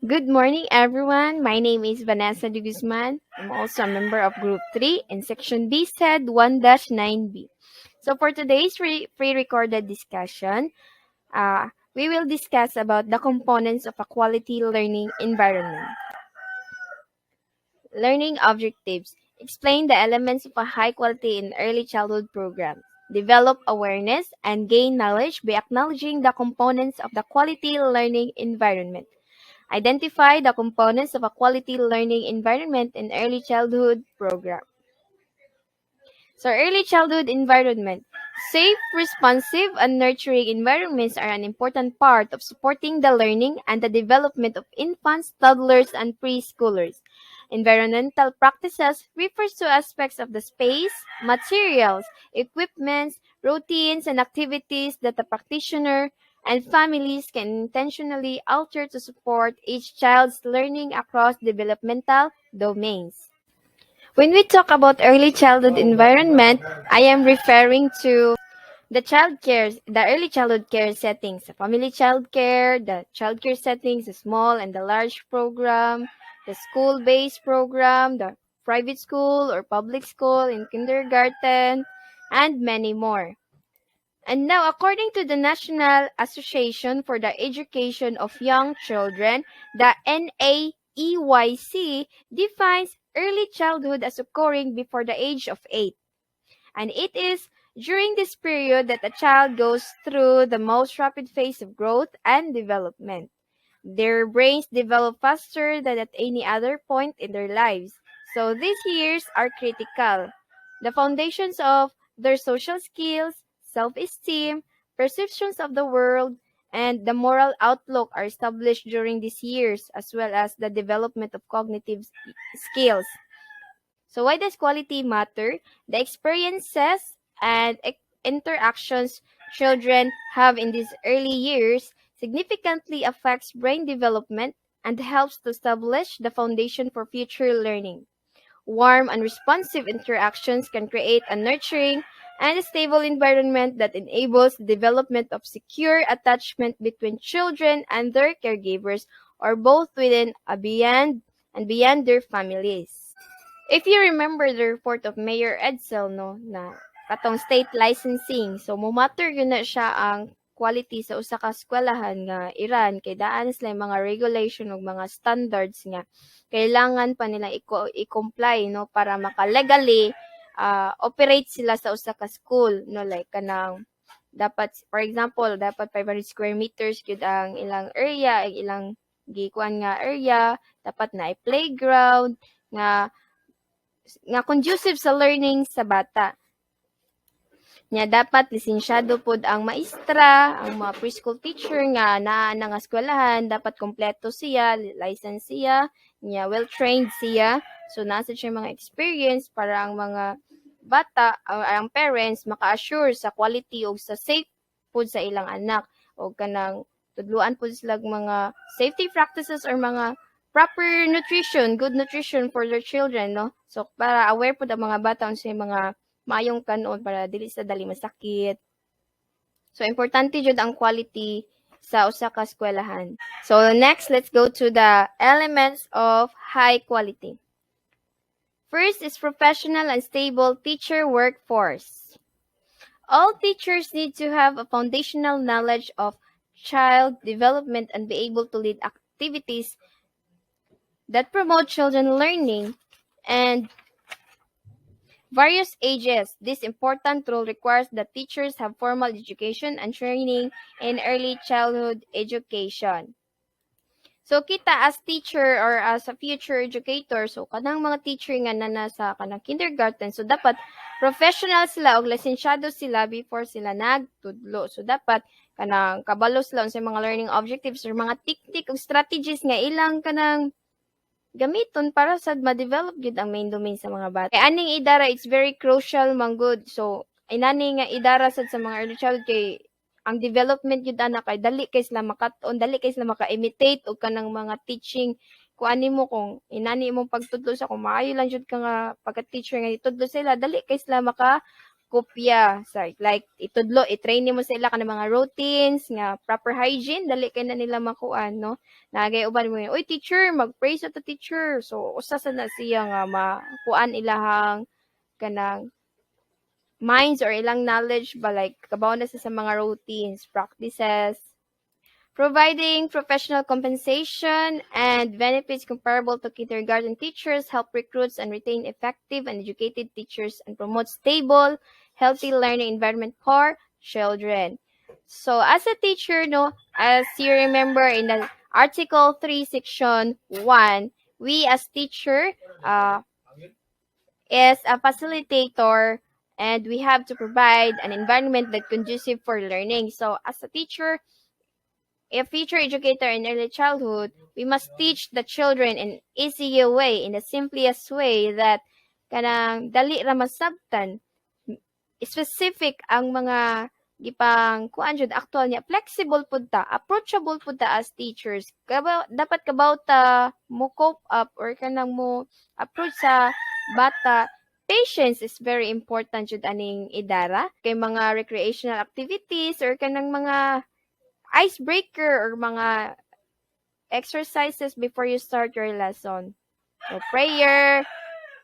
Good morning, everyone. My name is Vanessa Guzman. I'm also a member of Group 3 in Section B, ECED 1-9B. So for today's pre-recorded discussion, we will discuss about the components of a quality learning environment. Learning objectives. Explain the elements of a high quality in early childhood program. Develop awareness and gain knowledge by acknowledging the components of the quality learning environment. Identify the components of a quality learning environment in early childhood program. So early childhood environment. Safe, responsive, and nurturing environments are an important part of supporting the learning and the development of infants, toddlers, and preschoolers. Environmental practices refers to aspects of the space, materials, equipments, routines, and activities that the practitioner and families can intentionally alter to support each child's learning across developmental domains. When we talk about early childhood environment, I am referring to the early childhood care settings, the family child care, the child care settings, the small and the large program, the school-based program, the private school or public school in kindergarten, and many more. And now, according to the National Association for the Education of Young Children, the NAEYC defines early childhood as occurring before the age of 8. And it is during this period that a child goes through the most rapid phase of growth and development. Their brains develop faster than at any other point in their lives. So these years are critical. The foundations of their social skills, self-esteem, perceptions of the world, and the moral outlook are established during these years, as well as the development of cognitive skills. So why does quality matter? The experiences and interactions children have in these early years significantly affects brain development and helps to establish the foundation for future learning. Warm and responsive interactions can create a nurturing and stable environment that enables the development of secure attachment between children and their caregivers or both within and beyond their families. If you remember the report of Mayor Edsel, no, na katong state licensing, so mumatter yun na siya ang quality sa usa ka eskwelahan nga Iran kay daan sila yung mga regulation ug mga standards nga kailangan pa nila i-comply no para maka-legally operate sila sa usa ka school no like kanang dapat for example dapat 500 square meters gyud ang ilang area ang ilang gikuan nga area dapat na playground nga conducive sa learning sa bata. Nya dapat lisensyado pod ang maestra, ang mga preschool teacher nga naa nga eskwelahan, dapat kompleto siya, license siya, nya well-trained siya. So nasa siya mga experience para ang mga bata, ang parents maka-assure sa quality o sa safe pod sa ilang anak o kanang tudluan pod sila mga safety practices or mga proper nutrition, good nutrition for their children, no? So, para aware po ang mga bata sa mga maayong kanon para dili sa dali masakit. So, importante jud ang quality sa usa ka eskwelahan. So, next, let's go to the elements of high quality. First is professional and stable teacher workforce. All teachers need to have a foundational knowledge of child development and be able to lead activities that promote children learning and various ages. This important role requires that teachers have formal education and training in early childhood education. So kita as teacher or as a future educator, so kanang mga teacher nga na sa kanang kindergarten, so dapat professional sila o lisensyado sila before sila nagtudlo. So dapat kanang kabalo sila sa mga learning objectives or mga technique o strategies nga ilang kanang gamiton para sa ma-develop gud ang main domain sa mga bata. Kay aning idara it's very crucial man good. So inani nga idara sad sa mga early child kay ang development gud ana kay dali kay sila makat-on, dali kay sila maka-imitate og kanang mga teaching kung ani mo kung inani imong pagtudlo sa kung maayo lang jud ka nga pagka-teacher nga itudlo sila dali kay sila kopya sa like itudlo i-train nimo sa ila kanang mga routines nga proper hygiene dali kay na nila makuan no nagay uban mo oy teacher mag-pray sa ta teacher so usa sa na siya nga makuan ilahang kanang minds or ilang knowledge ba like kabaw na sa mga routines practices. Providing professional compensation and benefits comparable to kindergarten teachers help recruits and retain effective and educated teachers and promote stable, healthy learning environment for children. So as a teacher, no, as you remember in the Article 3, Section 1, we as teacher is a facilitator and we have to provide an environment that conducive for learning. So as a teacher, a future educator in early childhood, we must teach the children in easy way, in the simplest way that kanang dali ra masabtan. Specific ang mga gipang kuan jud actual niya flexible pud ta, approachable pud ta as teachers. Dapat kabaw ta mo cope up or kanang mo approach sa bata. Patience is very important jud aning idara kay mga recreational activities or kanang mga icebreaker or mga exercises before you start your lesson. So, prayer,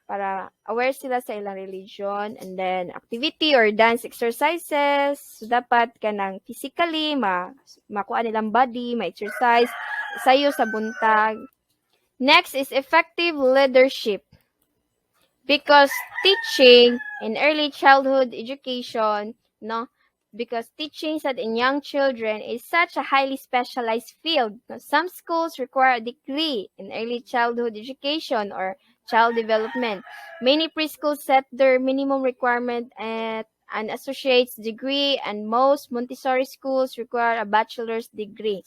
para aware sila sa ilang religion, and then activity or dance exercises. So, dapat ka ng physically, makuha nilang body, ma-exercise, sayo sa buntag. Next is effective leadership. Because teaching in early childhood education, no, because teaching said in young children is such a highly specialized field. Some schools require a degree in early childhood education or child development. Many preschools set their minimum requirement at an associate's degree, and most Montessori schools require a bachelor's degree.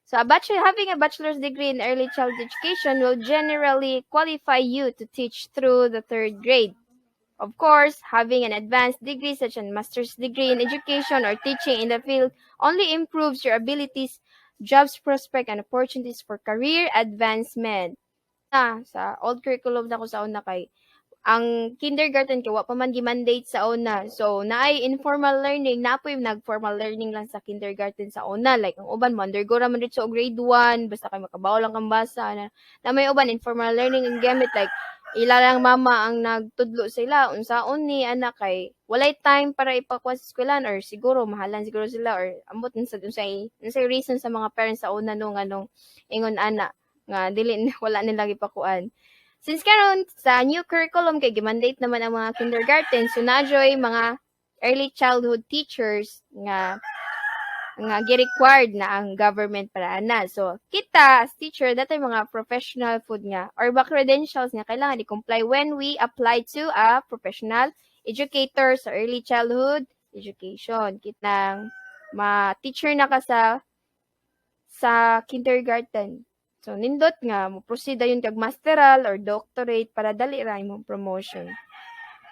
So having a bachelor's degree in early childhood education will generally qualify you to teach through the third grade. Of course, having an advanced degree such as a master's degree in education or teaching in the field only improves your abilities, jobs prospect, and opportunities for career advancement. Sa old curriculum na ko sa una kay ang kindergarten kay wa pa man gi-mandate sa una. So naay informal learning, napoy nag-formal learning lang sa kindergarten sa una. Like ang uban mo undergo ra man dito grade 1, basta kay makabaw lang kang basa na may uban informal learning ang gamit like ila lang mama ang nagtudlo sa ila unsaon ni anak kay walay time para ipakuha sa eskwelahan or siguro mahalan siguro sila or ambot unsay reason sa mga parents sa una no nganong ingon ana nga dili wala nila gipakuan. Since karon sa new curriculum kay gimandate naman ang mga kindergarten, so najoy mga early childhood teachers nga gi-required na ang government para ana. So kita as teacher datay mga professional food nga or ba credentials nga kailangan i-comply when we apply to a professional educator sa early childhood education. Kitang ma-teacher na ka sa kindergarten. So, nindot nga, mo-proceed yun kag masteral or doctorate para dali ra imong promotion.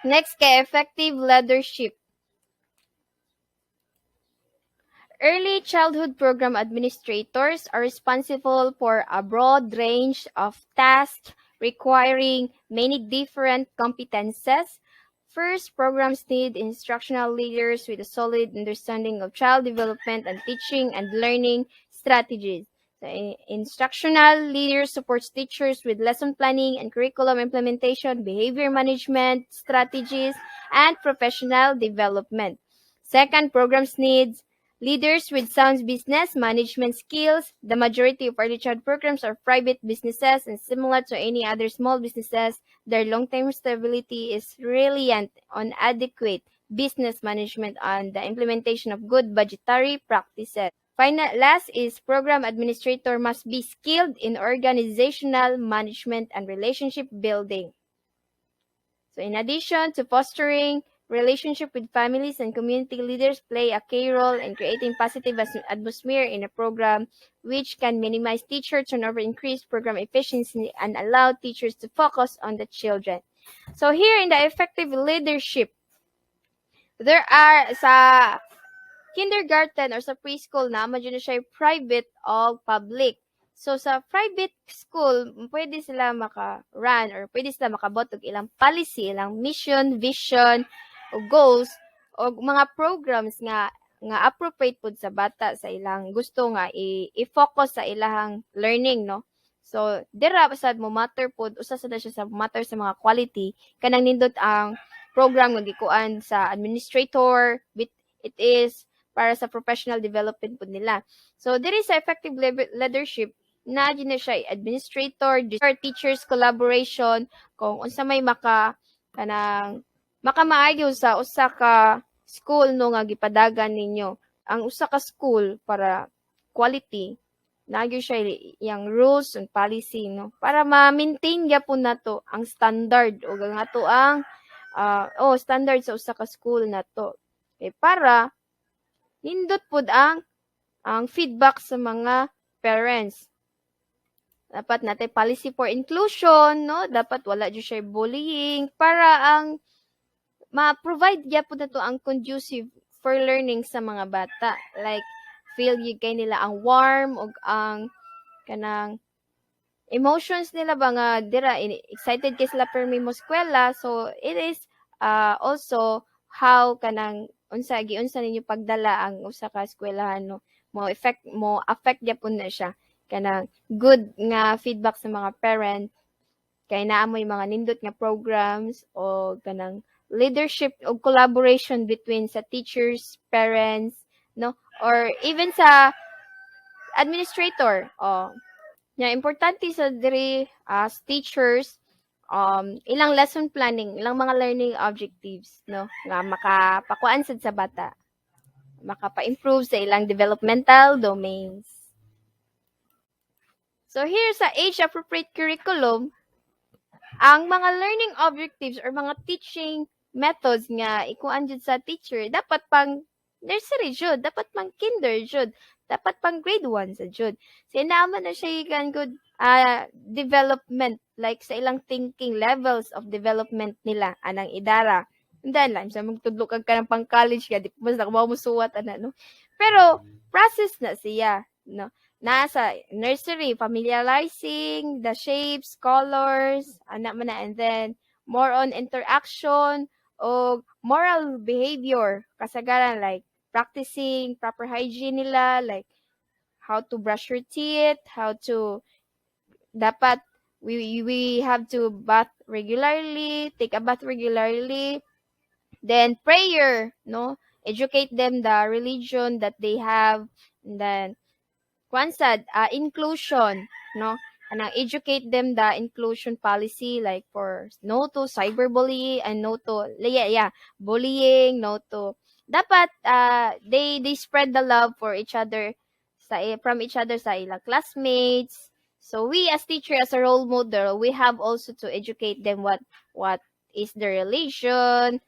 Next, kay effective leadership. Early childhood program administrators are responsible for a broad range of tasks requiring many different competences. First, programs need instructional leaders with a solid understanding of child development and teaching and learning strategies. The instructional leader supports teachers with lesson planning and curriculum implementation, behavior management strategies, and professional development. Second, programs needs leaders with sound business management skills. The majority of early child programs are private businesses, and similar to any other small businesses, their long-term stability is reliant on adequate business management and the implementation of good budgetary practices. Last is program administrator must be skilled in organizational management and relationship building. So in addition to fostering relationship with families and community leaders play a key role in creating positive atmosphere in a program which can minimize teacher turnover, increase program efficiency, and allow teachers to focus on the children. So here in the effective leadership, there are sa kindergarten or sa preschool na medyo na siya private o public. So sa private school, pwede sila maka-run or pwede sila makabot og ilang policy, ilang mission, vision, o goals og mga programs nga appropriate pud sa bata sa ilang gusto nga i-focus sa ilahang learning, no? So dira sad mo matter pud usa sad na siya sa matter sa mga quality kanang nindot ang program nga gikuan sa administrator, it is para sa professional development pud nila. So there is effective leadership na na siya administrator, teachers collaboration kung unsa may kanang makamaayo sa usa ka school no nga gipadagan ninyo. Ang usa ka school para quality nagyo siya yang rules and policy no para ma-maintain gyapon nato ang standard o ang ato ang standard sa usa ka school nato. Para nindot pud ang feedback sa mga parents. Dapat natin policy for inclusion, no? Dapat wala jud siya bullying para ang ma-provide gyapon nato ang conducive for learning sa mga bata. Like feel kay nila ang warm ug ang kanang emotions nila ba nga dira excited kay sila permi mo eskwela. So it is also how kanang unsa ninyo pagdala ang usa ka eskwelahan no mo affect gyapon na siya kanang good nga feedback sa mga parent kay naamoy mga nindot nga programs o kanang leadership o collaboration between sa teachers, parents, no? Or even sa administrator. Importante sa diri as teachers ilang lesson planning, ilang mga learning objectives, no? Nga makapakuan sad sa bata. Makapa-improve sa ilang developmental domains. So here sa age-appropriate curriculum, ang mga learning objectives or mga teaching methods nga ikuan jud sa teacher dapat pang nursery jud, dapat pang kinder jud, dapat pang grade 1 sa jud. Sinama na siya kan good development like sa ilang thinking levels of development nila anang idara. And then lang sa magtudlo kag kanang pang college ka di mas nakabaw mo suwat ana no. Pero process na siya no. Nasa nursery, familiarizing the shapes, colors, anak man na, and then more on interaction o moral behavior. Kasagaran like practicing proper hygiene nila, like how to brush your teeth, how to dapat we have to bath regularly, take a bath regularly. Then prayer, no? Educate them the religion that they have, and then Kwansad, inclusion, no? Educate them the inclusion policy like for no to cyberbullying and no to bullying, no to dapat they spread the love for each other from each other sa ilang classmates. So we as teacher as a role model, we have also to educate them what is the religion,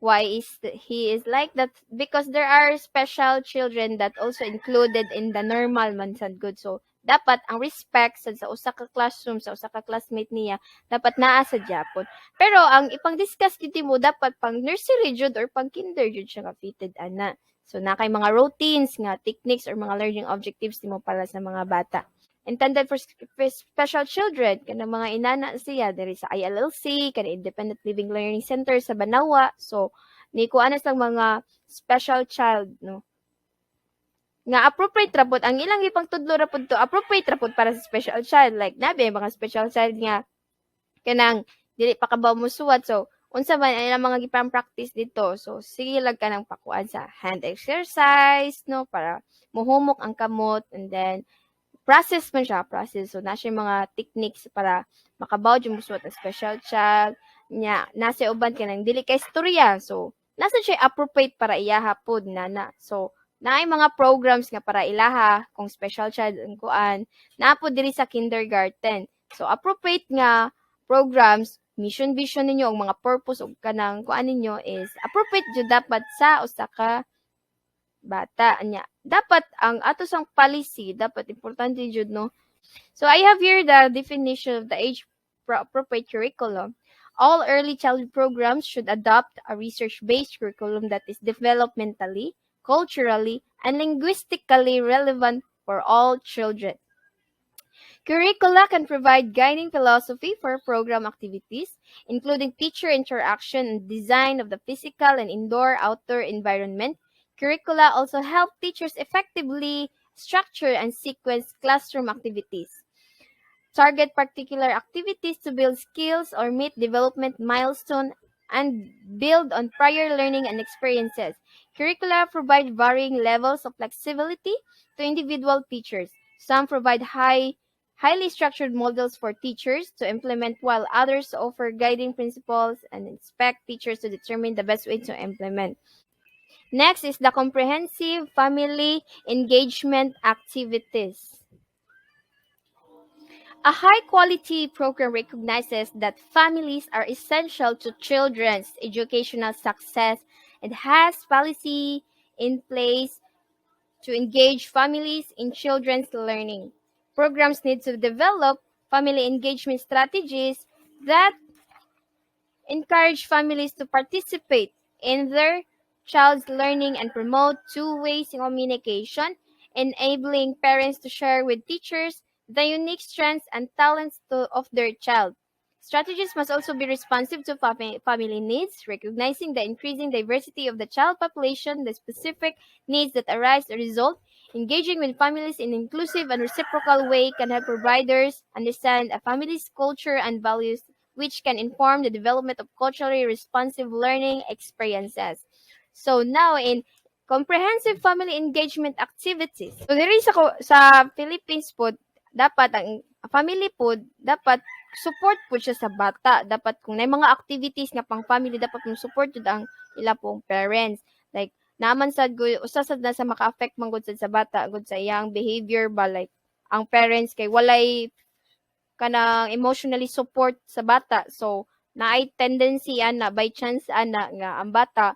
why he is like that, because there are special children that also included in the normal man sad good. So dapat ang respect sa usa ka classroom sa usa ka classmate niya dapat naa sa Japon. Pero ang ipang-discuss gid mo dapat pang nursery jud or pang kinder jud siya ka fitted ana. So na kay mga routines nga techniques or mga learning objectives nimo para sa mga bata. Intended for special children kanang mga inana siya diri sa ILLC kanang Independent Living Learning Center sa Banawa. So ni kuan lang mga special child no nga appropriate ra pud ang ilang ipang tudlo ra pud to appropriate ra pud para sa special child like nabi mga special child nga kanang dili pa kabaw mo suwat. So unsa man ang ilang mga gipang practice dito, so sige lang kanang pakuan sa hand exercise no para muhumok ang kamot, and then process. So na siya mga techniques para makabaw jud mo suwat ang special child nya nasa uban kanang dili kay istorya. So nasa siya appropriate para iyaha pod nana. So naay mga programs nga para ilaha kung special child ang kuan naa pod diri sa kindergarten. So appropriate nga programs, mission vision ninyo ang mga purpose ug kanang kuan ninyo is appropriate jud dapat sa usa ka bata nya. Dapat ang ato sang policy dapat importante jud no. So I have here the definition of the age appropriate curriculum. All early childhood programs should adopt a research-based curriculum that is developmentally, culturally, and linguistically relevant for all children. Curricula can provide guiding philosophy for program activities, including teacher interaction and design of the physical and indoor-outdoor environment. Curricula also help teachers effectively structure and sequence classroom activities. Target particular activities to build skills or meet development milestone and build on prior learning and experiences. Curricula provide varying levels of flexibility to individual teachers. Some provide highly structured models for teachers to implement while others offer guiding principles and expect teachers to determine the best way to implement. Next is the comprehensive family engagement activities. A high quality program recognizes that families are essential to children's educational success and has policy in place to engage families in children's learning. Programs need to develop family engagement strategies that encourage families to participate in their child's learning and promote two-way communication, enabling parents to share with teachers the unique strengths and talents of their child. Strategies must also be responsive to family needs, recognizing the increasing diversity of the child population, the specific needs that arise as a result. Engaging with families in an inclusive and reciprocal way can help providers understand a family's culture and values, which can inform the development of culturally responsive learning experiences. So now in comprehensive family engagement activities. So diri sa Philippines po dapat ang family po dapat support po siya sa bata. Dapat kung may mga activities nga pang family dapat mo support jud ang ila pong parents. Like naman sad usa sad na sa maka-affect man gud sad sa bata gud sa iyang behavior ba like ang parents kay walay kanang emotionally support sa bata. So, naay tendency ana by chance ana nga ang bata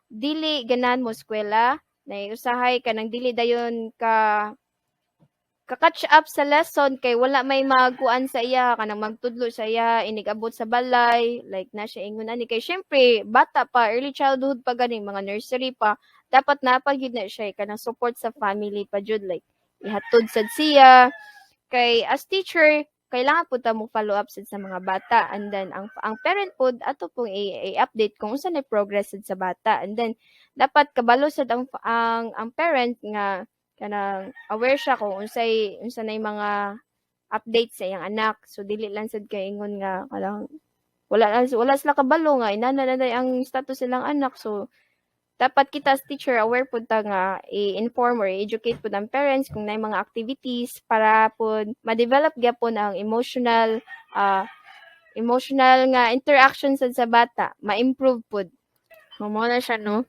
dili ganan mo eskwela, usahay kanang dili dayon ka-catch up sa lesson kay wala may magkuan sa iya kanang magtudlo sa iya inig-abot sa balay like na siya ingon ani kay syempre bata pa early childhood pa ganing mga nursery pa dapat napagid na siya kanang support sa family pa jud like ihatod sad siya kay as teacher kailangan pud ta mo follow up sad sa mga bata and then ang parent pud ato pong i-update kung unsa na progress sad sa bata and then dapat kabalo sad ang parent nga kanang aware siya kung unsa na mga update sa iyang anak so dili lang sad kay ingon nga kanang wala sila kabalo nga inana na ang status silang anak so dapat kita as teacher aware pud ta nga i-inform or i-educate pud ang parents kung naay mga activities para pud ma-develop gyapon ang emotional nga interaction sad sa bata, ma-improve pud. Mao na siya no.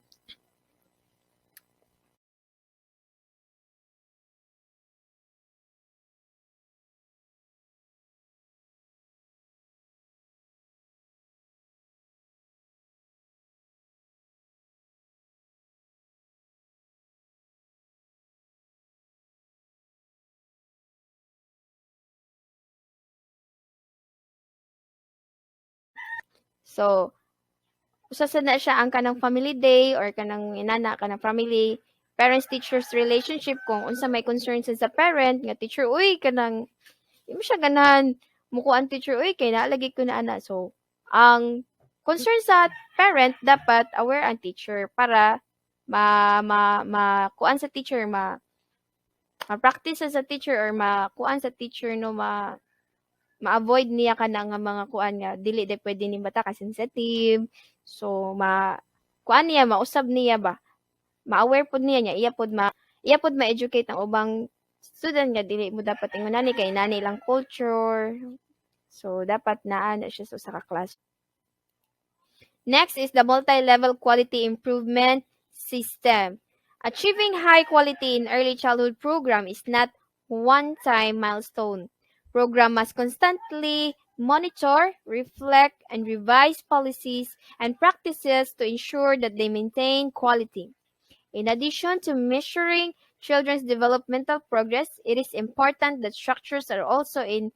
So, usa sad na siya ang kanang family day or kanang inana kanang family parents teachers relationship kung unsa may concern sa parent nga teacher uy kanang di mo siya ganahan mukuan teacher uy kay naalagi ko na ana so ang concern sa parent dapat aware ang teacher para kuan sa teacher ma-practice sa teacher or kuan sa teacher no ma-avoid niya kana nga mga kuan nga dili day pwede ni bata ka sensitive so kuan niya mausab niya ba ma-aware pud niya nya iya pud ma-educate ang ubang student nga dili mo dapat ingon nani kay nani lang culture so dapat naa na siya sa usa ka class. Next is the multi-level quality improvement system. Achieving high quality in early childhood program is not one-time milestone. Program must constantly monitor, reflect, and revise policies and practices to ensure that they maintain quality. In addition to measuring children's developmental progress, it is important that structures are also in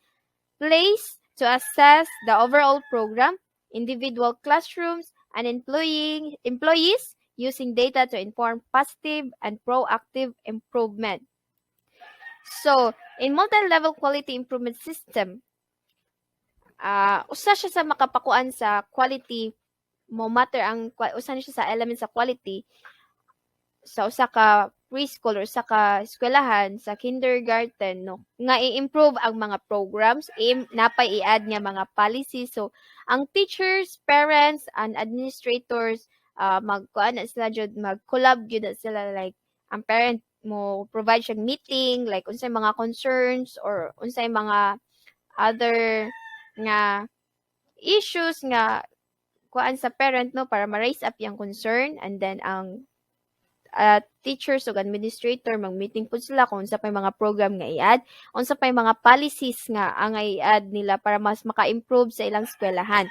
place to assess the overall program, individual classrooms, and employees using data to inform positive and proactive improvement. So, in multi-level quality improvement system, usa siya sa makapakuan sa quality mo matter ang usa ni siya sa element sa quality sa usa ka preschool or sa ka eskwelahan sa kindergarten no nga i-improve ang mga programs napay i-add nga mga policies so ang teachers, parents and administrators magkuan na sila jud mag-collab gyud na sila like ang parent mo provide siya meeting like unsay mga concerns or unsay mga other nga issues nga kuan sa parent no para ma-raise up yung concern and then ang teachers ug administrator mag-meeting pud sila kung unsa pay mga program nga i-add, unsa pay mga policies nga ang i-add nila para mas maka-improve sa ilang eskwelahan.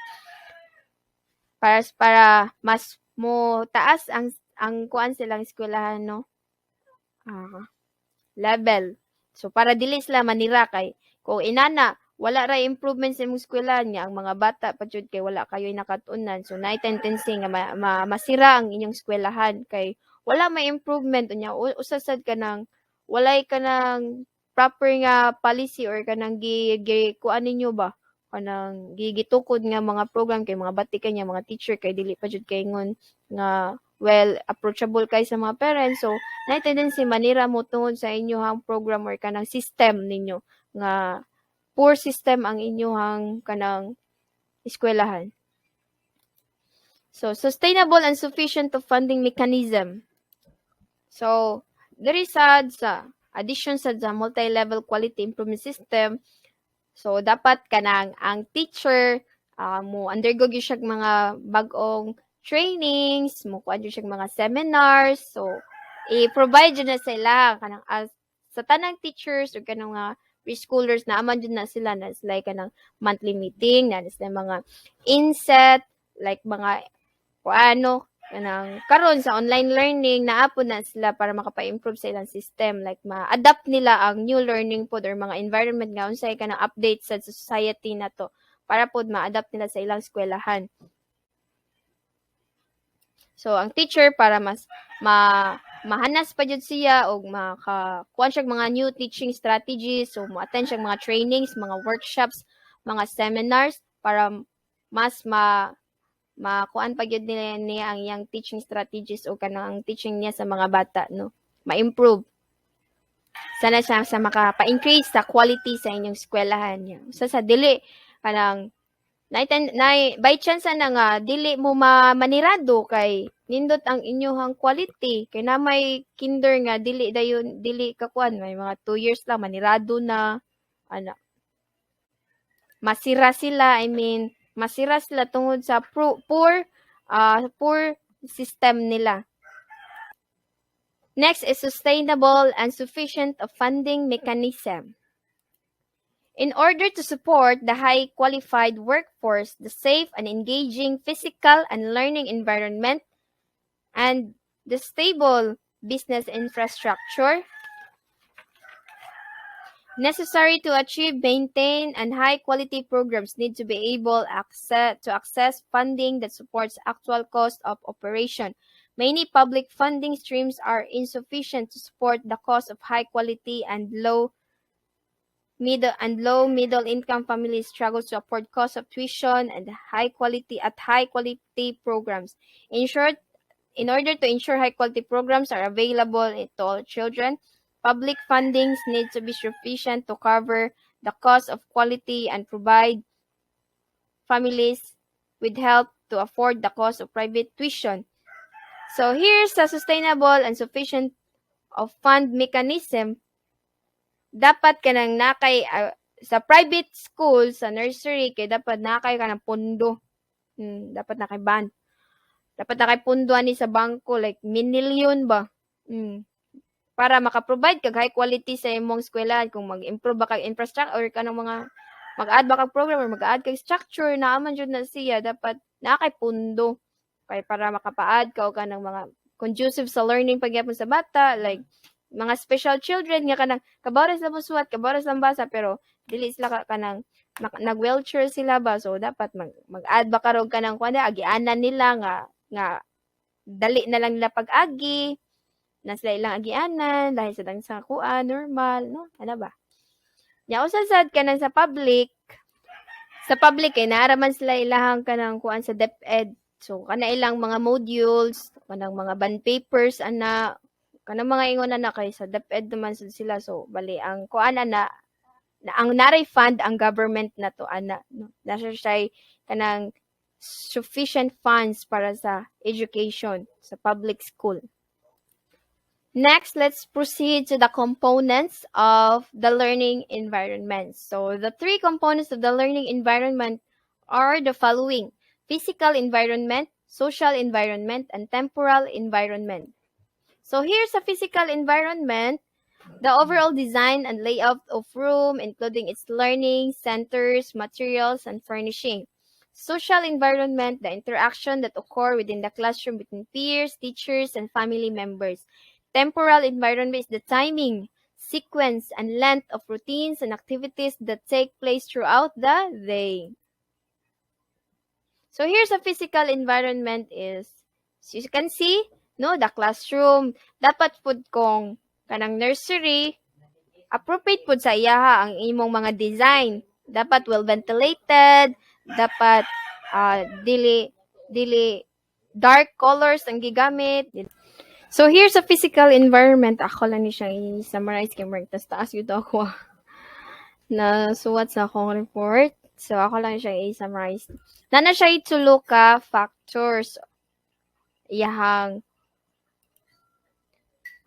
Para mas mo taas ang kuan silang eskwelahan no. Level. So para dili sila manira kay kung inana wala ra improvement sa imong eskwelahan nga ang mga bata pa jud kay wala kayo nakatunan so naay tendency nga masira ang inyong eskwelahan kay wala may improvement unya usasad ka nang walay ka nang proper nga policy or kanang kuan ninyo ba kanang gitukod nga mga program kay mga bati kanya mga teacher kay dili pa jud kay ngon nga well approachable kay sa mga parents so naay tendency manira mo tungod sa inyong program or kanang system ninyo nga poor system ang inyong kanang eskwelahan. So sustainable and sufficient of funding mechanism. So diri sad sa addition sa multi-level quality improvement system so dapat kanang ang teacher mo undergo gyud siya mga bag-ong trainings, mo kuan gyud siya mga seminars. So i-provide jud na sila kanang sa tanang teachers o kanang mga preschoolers na aman jud na sila kanang monthly meeting na sila mga ECED like mga kuano kanang karon sa online learning naapod na sila para makapa-improve sa ilang system like ma-adapt nila ang new learning pod or mga environment nga unsay kanang update sa society nato para pod ma-adapt nila sa ilang eskwelahan. So ang teacher para mas mahanas pa jud siya og makakuan siya mga new teaching strategies so mo-attend siya mga trainings, mga workshops, mga seminars para mas makuan pa gyud niya ang iyang teaching strategies o kanang teaching niya sa mga bata no ma-improve sana siya sa makapa-increase sa quality sa inyong eskwelahan niya sa dili kanang by chance na nga dili mo manirado kay nindot ang inyong quality kay na may kinder nga dili kakuan may mga 2 years lang manirado na ana masira sila masira sila tungod sa poor system nila. Next is sustainable and sufficient of funding mechanism. In order to support the high qualified workforce, the safe and engaging physical and learning environment, and the stable business infrastructure necessary to achieve, maintain, and high-quality programs need to be able to access funding that supports actual cost of operation. Many public funding streams are insufficient to support the cost of high-quality and low-middle income families struggle to afford cost of tuition and high-quality programs. In order to ensure high-quality programs are available to all children, public fundings need to be sufficient to cover the cost of quality and provide families with help to afford the cost of private tuition. So here's the sustainable and sufficient of fund mechanism. Dapat ka nang nakay sa private school, sa nursery, kay dapat nakay ka ng pondo. Dapat nakay ban. Dapat nakay pondo ani sa bangko, like minilyon ba? Para maka-provide kag high quality sa imong eskwelahan kung mag-improve ba kag infrastructure or kanang mga mag-add ba kag program or mag-add kag structure na aman jud na siya dapat nakay pundo kay para makapa-add ka og kanang mga conducive sa learning pagyapon sa bata like mga special children nga kanang kabaras lang musuwat kabaras lang basa pero dili sila kanang nag-wheelchair sila ba so dapat mag-add ba karog kanang kuan agianan nila nga dali na lang nila pag-agi na sila ilang agianan dahil sa dang sa kuan normal no ana ba nya usa sad kanang sa public kay naaraman sila ilahang kanang kuan sa DepEd so kana ilang mga modules kanang mga bond papers ana kanang mga ingon ana kay sa DepEd naman sad sila so bali ang kuan ana ang na-refund ang government na to ana no nasa siya kanang sufficient funds para sa education sa public school. Next, let's proceed to the components of the learning environment. So, the three components of the learning environment are the following: physical environment, social environment, and temporal environment. So, here's a physical environment: the overall design and layout of room, including its learning, centers, materials, and furnishing. Social environment, the interaction that occur within the classroom between peers, teachers, and family members. Temporal environment is the timing, sequence, and length of routines and activities that take place throughout the day. So here's a physical environment is, as you can see, no, the classroom. Dapat pud kong kanang nursery, appropriate pud sa iyaha ang imong mga design. Dapat well ventilated, dapat dili dark colors ang gigamit. So here's a physical environment. Ako lang ni siyang i-summarize kay Mark. Tas taas yun ako na suwat sa akong report. So ako lang siyang i-summarize. Nana siya itulo ka factors. Iyahang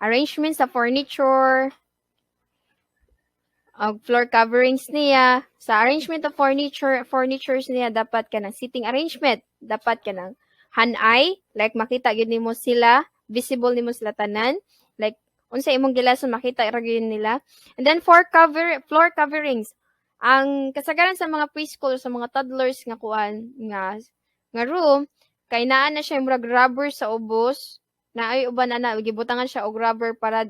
arrangement sa furniture, floor coverings niya. Sa arrangement of furnitures niya, dapat ka ng sitting arrangement. Dapat ka ng hand-eye, like makita yun nimo sila, visible nimo sila tanan, like unsa imong gilason makita ra gyud nila. And then floor coverings. Ang kasagaran sa mga preschool sa mga toddlers nga kuan nga room kay naa na siya murag rubber sa ubos, naay uban ana gibutangan siya og rubber para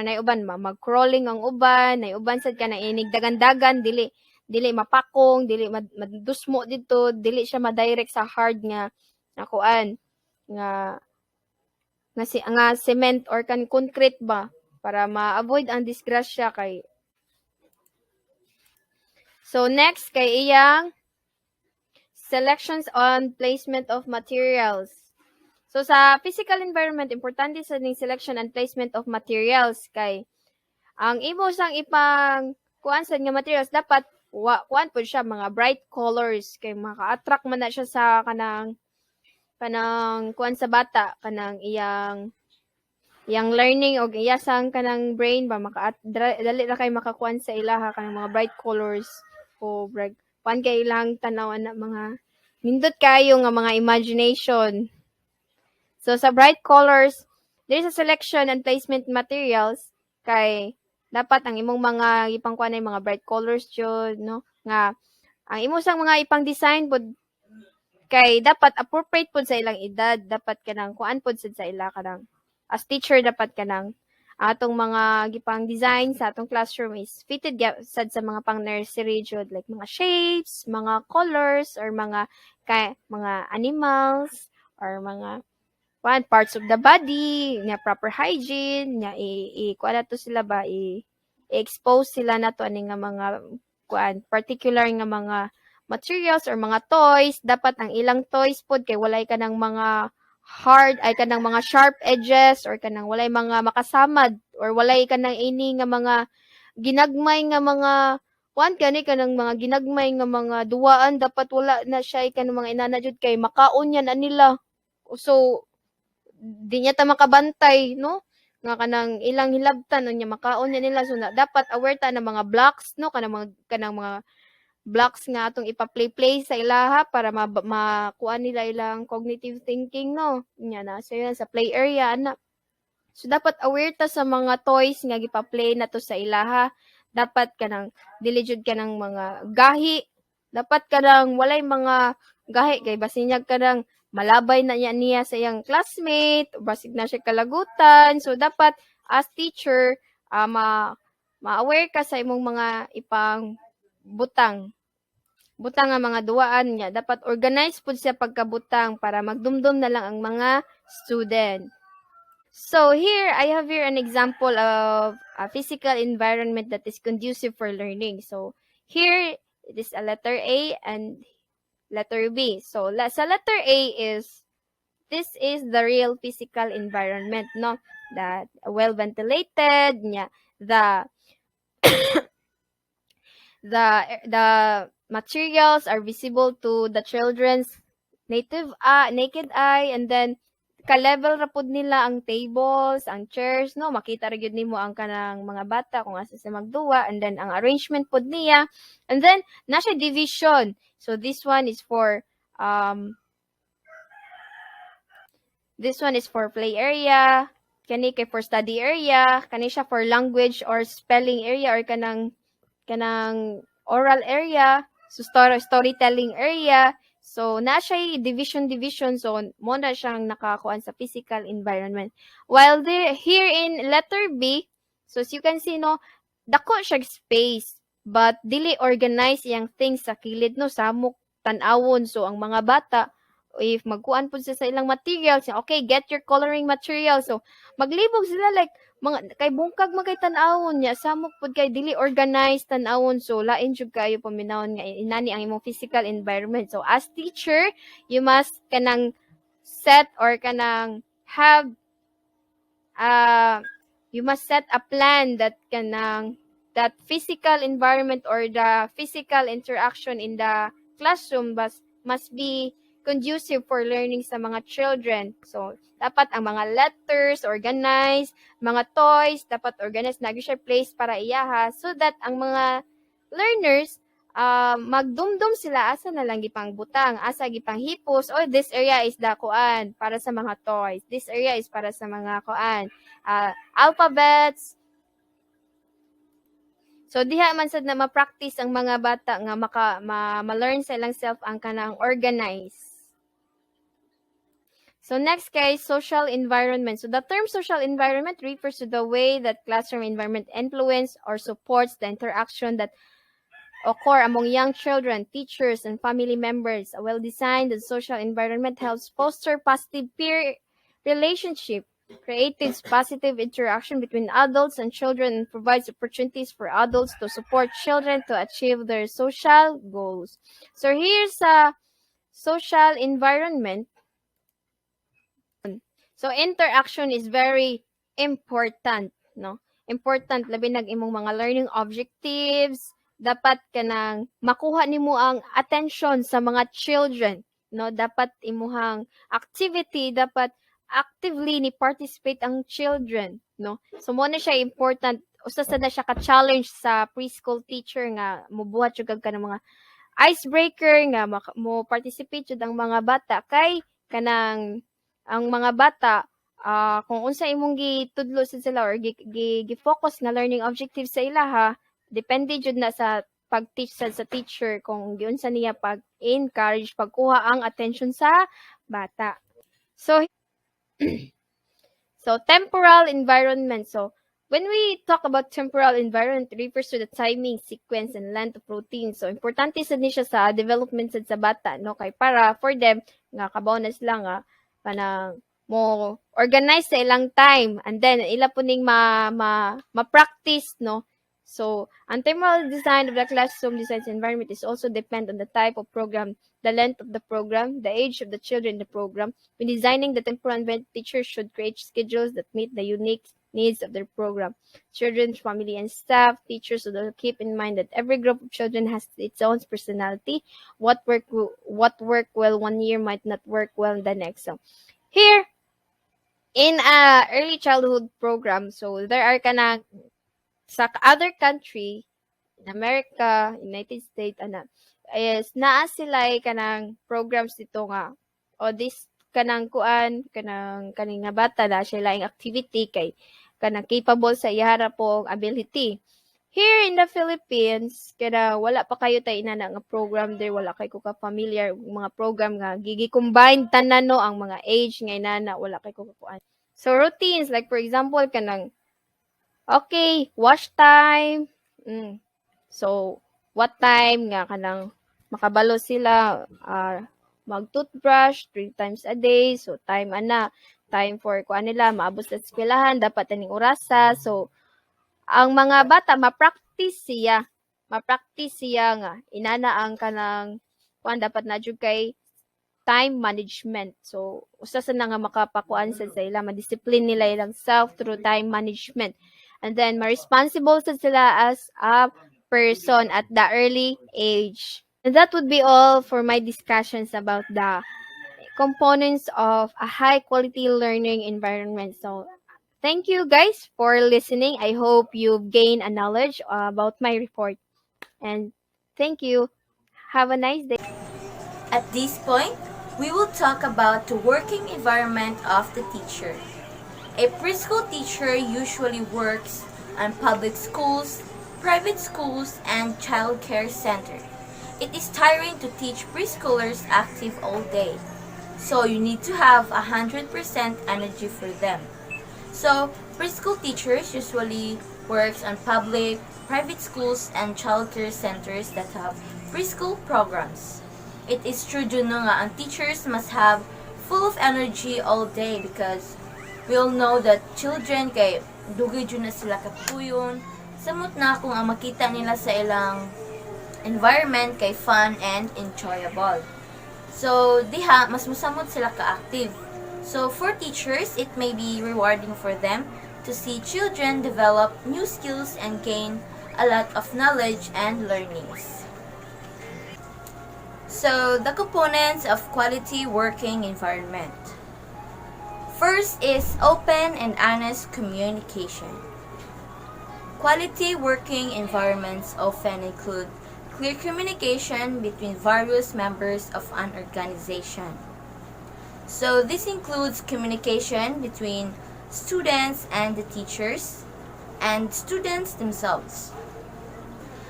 nay uban mag-crawling ang uban, nay uban sad ka na inig dagan-dagan dili mapakong, dili madusmo dito, dili siya ma-direct sa hard nga kuan nga cement or kan concrete ba para ma-avoid ang disgrasya kay. So next kay iyang selections on placement of materials. So sa physical environment importante sa ning selection and placement of materials kay ang imo sang ipang kuan sad nga materials dapat kuan pud siya mga bright colors kay maka-attract man na siya sa kanang kuan sa bata kanang iyang learning og iyasang kanang brain ba dali ra kay makakuan sa ilaha kanang mga bright colors o brag kuan kay ilang tanawan na mga nindot kayo nga mga imagination. So sa bright colors there is a selection and placement materials kay dapat ang imong mga ipangkuan ay mga bright colors jud no nga ang imo sang mga ipang design pud kay dapat appropriate pud sa ilang edad, dapat kanang kuan pud sa ila kanang as teacher dapat kanang atong mga gipang design sa atong classroom is fitted sad sa mga pang nursery jud like mga shapes, mga colors or mga animals or mga parts of the body, nga proper hygiene, nga kuan to sila ba i-expose sila nato ani nga mga kuan particular nga mga materials or mga toys, dapat ang ilang toys pod kay walay ka ng mga hard ay kanang mga sharp edges or kanang walay mga makasamad or walay ka ng ini nga mga ginagmay nga mga kani kanang mga ginagmay nga mga duwaan dapat wala na siya kanang mga inana jud kay makaon yan anila. So di niya ta makabantay no nga kanang ilang hilabtan unya makaon yan nila so dapat aware ta ng mga blocks no kanang mga blocks nga atong ipa-play sa ilaha para makuha nila ilang cognitive thinking no nya na so yun, sa play area ana so dapat aware ta sa mga toys nga gipa-play nato sa ilaha dapat kanang dili jud kanang mga gahi dapat kanang walay mga gahi kay basinyag kanang malabay na niya sa iyang classmate basig na siya kalagutan so dapat as teacher ma-aware ka sa imong mga ipang butang nga mga duwaan niya dapat organize pud siya pagkabutang para magdumdum na lang ang mga student. So here, I have here an example of a physical environment that is conducive for learning. So here, it is a letter A and letter B. So sa letter A is, this is the real physical environment, no? That well ventilated, yeah, the the materials are visible to the children's naked eye, and then ka-level ra pud nila ang tables, ang chairs, no? Makita ra gyud nimo ang kanang mga bata kung asa sila magduwa, and then ang arrangement pud niya, and then na siya division. So um this one is for play area, kani kay for study area, kani siya for language or spelling area, or kanang oral area, so storytelling area. So na siya division, so mo na siyang nakakuan sa physical environment. While here in letter B, so as you can see, no, dako siya space, but dili organize yang things sa kilid, no, samok tan-awon. So ang mga bata, if magkuan po sa ilang materials, okay, get your coloring material. So maglibog sila like mga kay bungkag man kay tan-awon niya, samok pud kay dili organized tan-awon. So lain jud kayo paminawon nga inani ang imong physical environment. So as teacher, you must kanang set or kanang have uh you must set a plan that kanang that physical environment or the physical interaction in the classroom must be conducive for learning sa mga children. So, dapat ang mga letters organized, mga toys, dapat organized na siya place para iyaha, so that ang mga learners, magdumdum sila asa na lang gipang butang, asa gipang hipos, oh, this area is the kuan para sa mga toys, this area is para sa mga kuan, alphabets. So diha man sad na ma-practice ang mga bata nga ma-learn sa ilang self ang kanang organize. So next guys, social environment. So the term social environment refers to the way that classroom environment influence or supports the interaction that occur among young children, teachers, and family members. A well-designed and social environment helps foster positive peer relationship, creates positive interaction between adults and children, and provides opportunities for adults to support children to achieve their social goals. So here's a social environment. So interaction is very important, no? Important labi nag imong mga learning objectives, dapat kanang makuha nimo ang attention sa mga children, no? Dapat imuhang activity, dapat actively ni participate ang children, no? So mo na siya important, usa sad na siya ka challenge sa preschool teacher nga mobuhat jud kag kanang mga icebreaker nga mo participate jud ang mga bata kay kanang ang mga bata, kung unsa imong gitudlo sila or gi-focus nga learning objectives sa ilaha, depende jud na sa pag-teach sa teacher kung giunsa niya pag-encourage pagkuha ang attention sa bata. So so temporal environment. So when we talk about temporal environment, it refers to the timing, sequence, and length of routine. So importante sad ni siya sa development sad sa bata, no, kay para for them nga kabaw na sila nga kanang mo organize sa ilang time, and then ila po ning ma-practice, no. So ang temporal design of the classroom design environment is also depend on the type of program, the length of the program, the age of the children in the program. When designing the temporal environment, teachers should create schedules that meet the unique needs of their program. Children, family, and staff, teachers should keep in mind that every group of children has its own personality. What work well one year might not work well the next. So here in a early childhood program, so there are kanang sa other country, in America, United States, is naa sila kanang programs dito nga, o this kanang kuan, kanang kaning nga bata na sila ang activity kay kanang capable sa iyara pong ability. Here in the Philippines, kada wala pa kayo tay inana nga program there, wala kay ko ka familiar mga program nga gigi-combine tanan, no, ang mga age nga inana, wala kay ko kuan. So routines like for example kanang okay, wash time. So, what time nga kanang makabalo sila mag-toothbrush 3 times a day. So, time ana. time for kuan nila maabot sa eskwelahan, dapat aning orasa. So ang mga bata ma-practice siya nga inana ang kanang kuan dapat na jud kay time management. So usa sa nga makapakuan sa sila, ma-discipline nila ilang self through time management. And then ma-responsible sa sila as a person at the early age. And that would be all for my discussions about the components of a high quality learning environment. So thank you guys for listening. I hope you've gained a knowledge about my report. And thank you. Have a nice day. At this point, we will talk about the working environment of the teacher. A preschool teacher usually works on public schools, private schools, and child care center. It is tiring to teach preschoolers active all day, so you need to have 100% energy for them. So, preschool teachers usually works on public, private schools, and child care centers that have preschool programs. It is true dun nga ang teachers must have full of energy all day because we all know that children kay dugay dun na sila kapuyon. Samot na kung ang makita nila sa ilang environment kay fun and enjoyable. So, diha, mas musamot sila ka-active. So, for teachers, it may be rewarding for them to see children develop new skills and gain a lot of knowledge and learnings. So, the components of quality working environment. First is open and honest communication. Quality working environments often include clear communication between various members of an organization. So, this includes communication between students and the teachers and students themselves.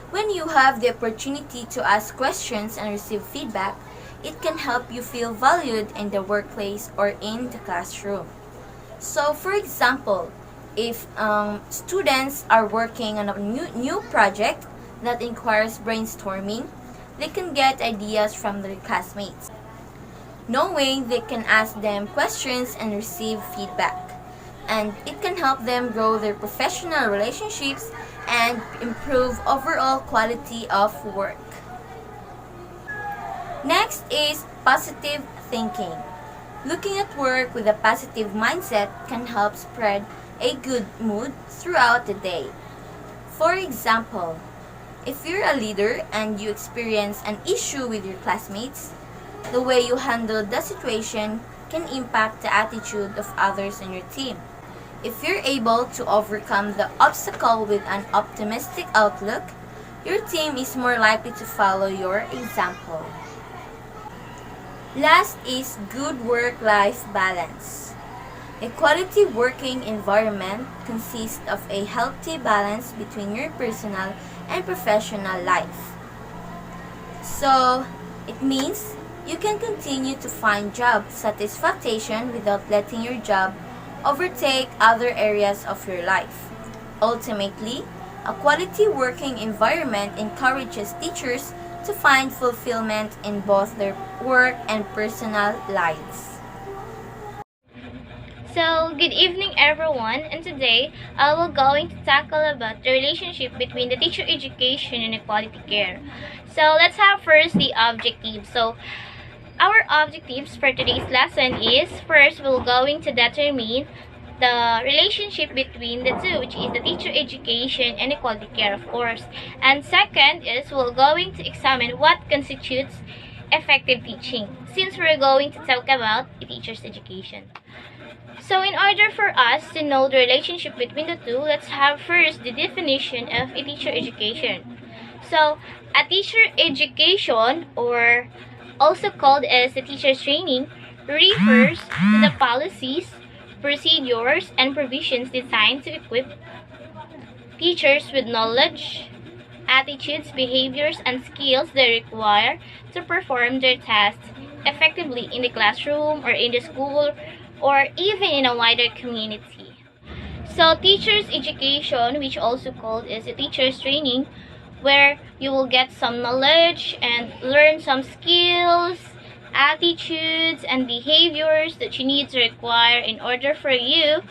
When you have the opportunity to ask questions and receive feedback, it can help you feel valued in the workplace or in the classroom. So, for example, if students are working on a new project that requires brainstorming, they can get ideas from their classmates, knowing they can ask them questions and receive feedback. And it can help them grow their professional relationships and improve overall quality of work. Next is positive thinking. Looking at work with a positive mindset can help spread a good mood throughout the day. For example, if you're a leader and you experience an issue with your classmates, the way you handle the situation can impact the attitude of others on your team. If you're able to overcome the obstacle with an optimistic outlook, your team is more likely to follow your example. Last is good work-life balance. A quality working environment consists of a healthy balance between your personal and professional life. So, it means you can continue to find job satisfaction without letting your job overtake other areas of your life. Ultimately, a quality working environment encourages teachers to find fulfillment in both their work and personal lives. So, good evening everyone, and today I will going to tackle about the relationship between the teacher education and quality care. So, let's have first the objective. So, our objectives for today's lesson is, first, we're going to determine the relationship between the two, which is the teacher education and quality care, of course. And second is, we're going to examine what constitutes effective teaching, since we're going to talk about the teacher's education. So, in order for us to know the relationship between the two, let's have first the definition of a teacher education. So, a teacher education, or also called as the teacher's training, refers to the policies, procedures, and provisions designed to equip teachers with knowledge, attitudes, behaviors, and skills they require to perform their tasks effectively in the classroom or in the school or even in a wider community. So, teacher's education, which also called as a teacher's training, where you will get some knowledge and learn some skills attitudes, and behaviors that you need to require in order for you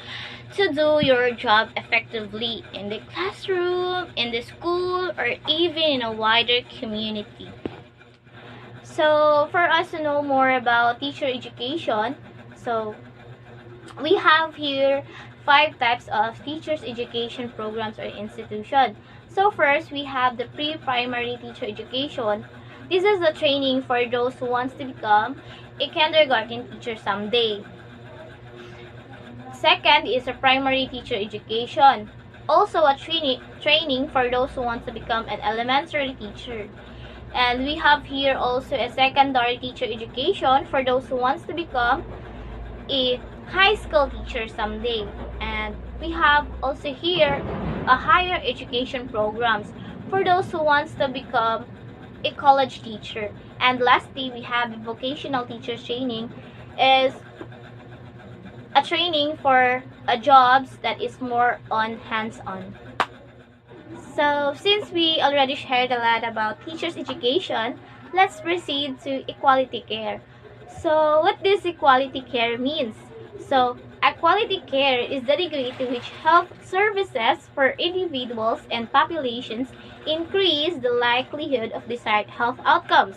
to do your job effectively in the classroom, in the school, or even in a wider community. So, for us to know more about teacher education, so we have here 5 types of teachers education programs or institution. So first, we have the pre-primary teacher education. This is the training for those who wants to become a kindergarten teacher someday. Second is a primary teacher education. Also a training for those who want to become an elementary teacher. And we have here also a secondary teacher education for those who wants to become a high school teacher someday. And we have also here a higher education programs for those who wants to become a college teacher. And lastly, we have the vocational teacher training is a training for a jobs that is more on hands-on. So, since we already shared a lot about teachers' education, let's proceed to equality care. So, what this equality care means? So, equality care is the degree to which health services for individuals and populations increase the likelihood of desired health outcomes.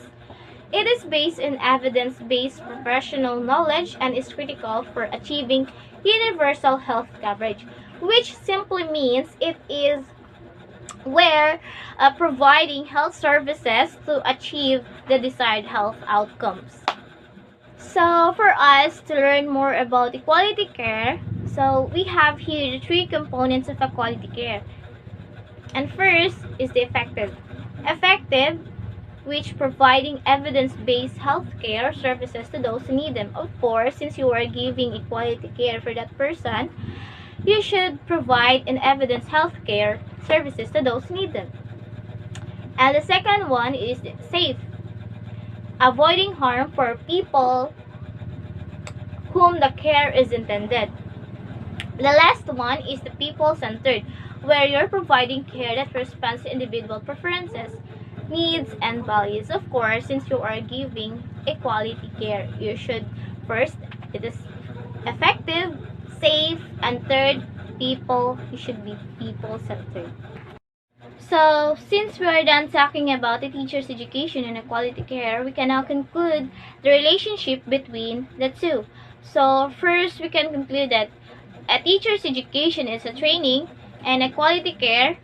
It is based on evidence-based professional knowledge and is critical for achieving universal health coverage, which simply means it is where providing health services to achieve the desired health outcomes. So for us to learn more about equality care, so we have here the 3 components of equality care. And first is the effective. Effective, which providing evidence-based healthcare services to those who need them. Of course, since you are giving equality care for that person, you should provide an evidence healthcare services to those who need them. And the second one is safe, avoiding harm for people whom the care is intended. The last one is the people-centered, where you're providing care that responds to individual preferences, needs, and values. Of course, since you are giving equality care, you should first, it is effective, safe, and third, people, you should be people-centered. So, since we are done talking about the teacher's education and equality care, we can now conclude the relationship between the two. So, first, we can conclude that a teacher's education is a training and equality care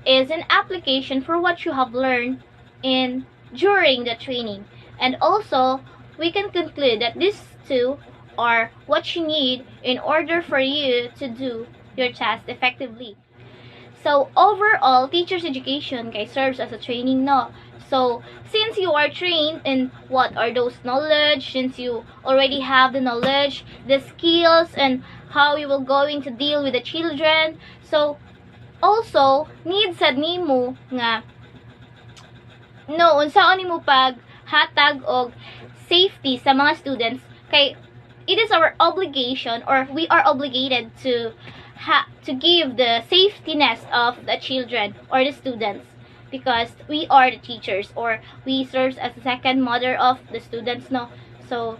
is an application for what you have learned in during the training. And also, we can conclude that these two are what you need in order for you to do your task effectively. So overall, teacher's education guys serves as a training, no? So since you are trained in what are those knowledge, since you already have the knowledge, the skills, and how you will going to deal with the children, so also need sad nimo nga no unsaon nimo pag hatag og safety sa mga students kay it is our obligation or we are obligated to give the safety nest of the children or the students because we are the teachers or we serve as the second mother of the students, no? So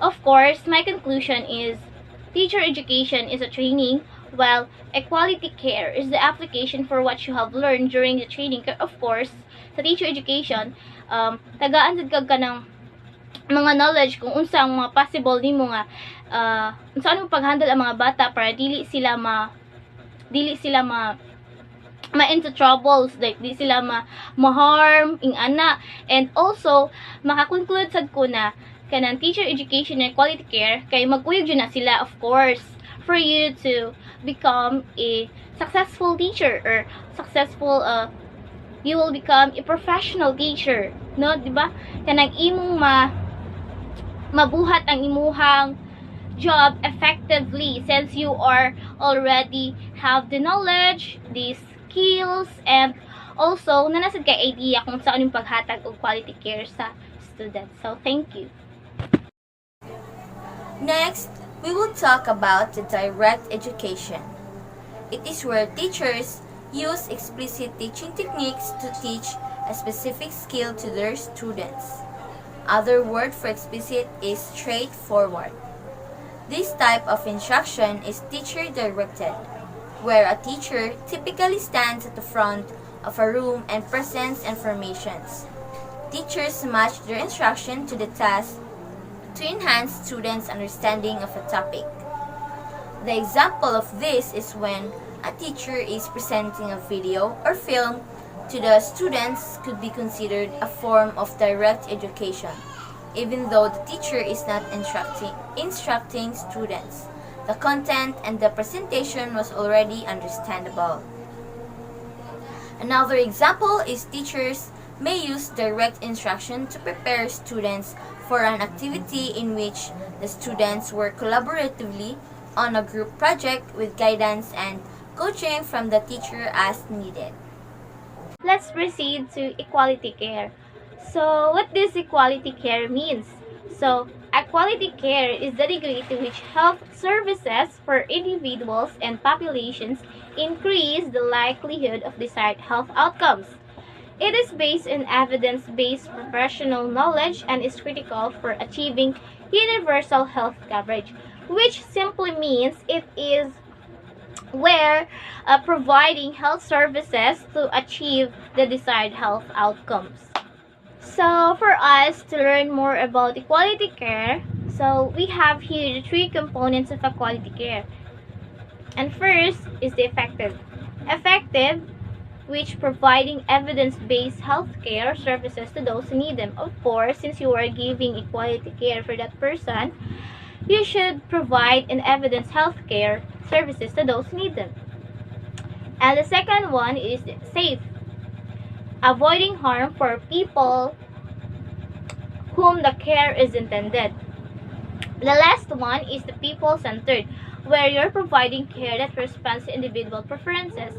of course my conclusion is teacher education is a training while equality care is the application for what you have learned during the training. Of course sa teacher education tagaan jud kag kanang mga knowledge kung unsa ang mga possible nimo nga unsa mo pag-handle ang mga bata para dili sila ma into troubles, like di sila ma-harm ing ana, and also makakonclude sad ko na kanang teacher education and quality care kay magkuyog jud na sila, of course, for you to become a successful teacher or successful you will become a professional teacher, no? Diba kanang imong mabuhat ang imuhang job effectively since you are already have the knowledge, the skills, and also nanasad kay idea kung saan yung paghatag og quality care sa students. So thank you. Next, we will talk about the direct education. It is where teachers use explicit teaching techniques to teach a specific skill to their students. Other word for explicit is straightforward. This type of instruction is teacher-directed, where a teacher typically stands at the front of a room and presents informations. Teachers match their instruction to the task to enhance students' understanding of a topic. The example of this is when a teacher is presenting a video or film to the students could be considered a form of direct education, even though the teacher is not instructing students. The content and the presentation was already understandable. Another example is teachers may use direct instruction to prepare students for an activity in which the students work collaboratively on a group project with guidance and coaching from the teacher as needed. Let's proceed to equality care. So, what this equality care means? So, equality care is the degree to which health services for individuals and populations increase the likelihood of desired health outcomes. It is based on evidence-based professional knowledge and is critical for achieving universal health coverage, which simply means it is where providing health services to achieve the desired health outcomes. So for us to learn more about equality care, so we have here the three components of equality care. And first is the effective. Effective, which providing evidence-based healthcare services to those who need them. Of course, since you are giving equality care for that person, you should provide an evidence healthcare services to those who need them. And the second one is safe, avoiding harm for people whom the care is intended. The last one is the people-centered, where you're providing care that responds to individual preferences,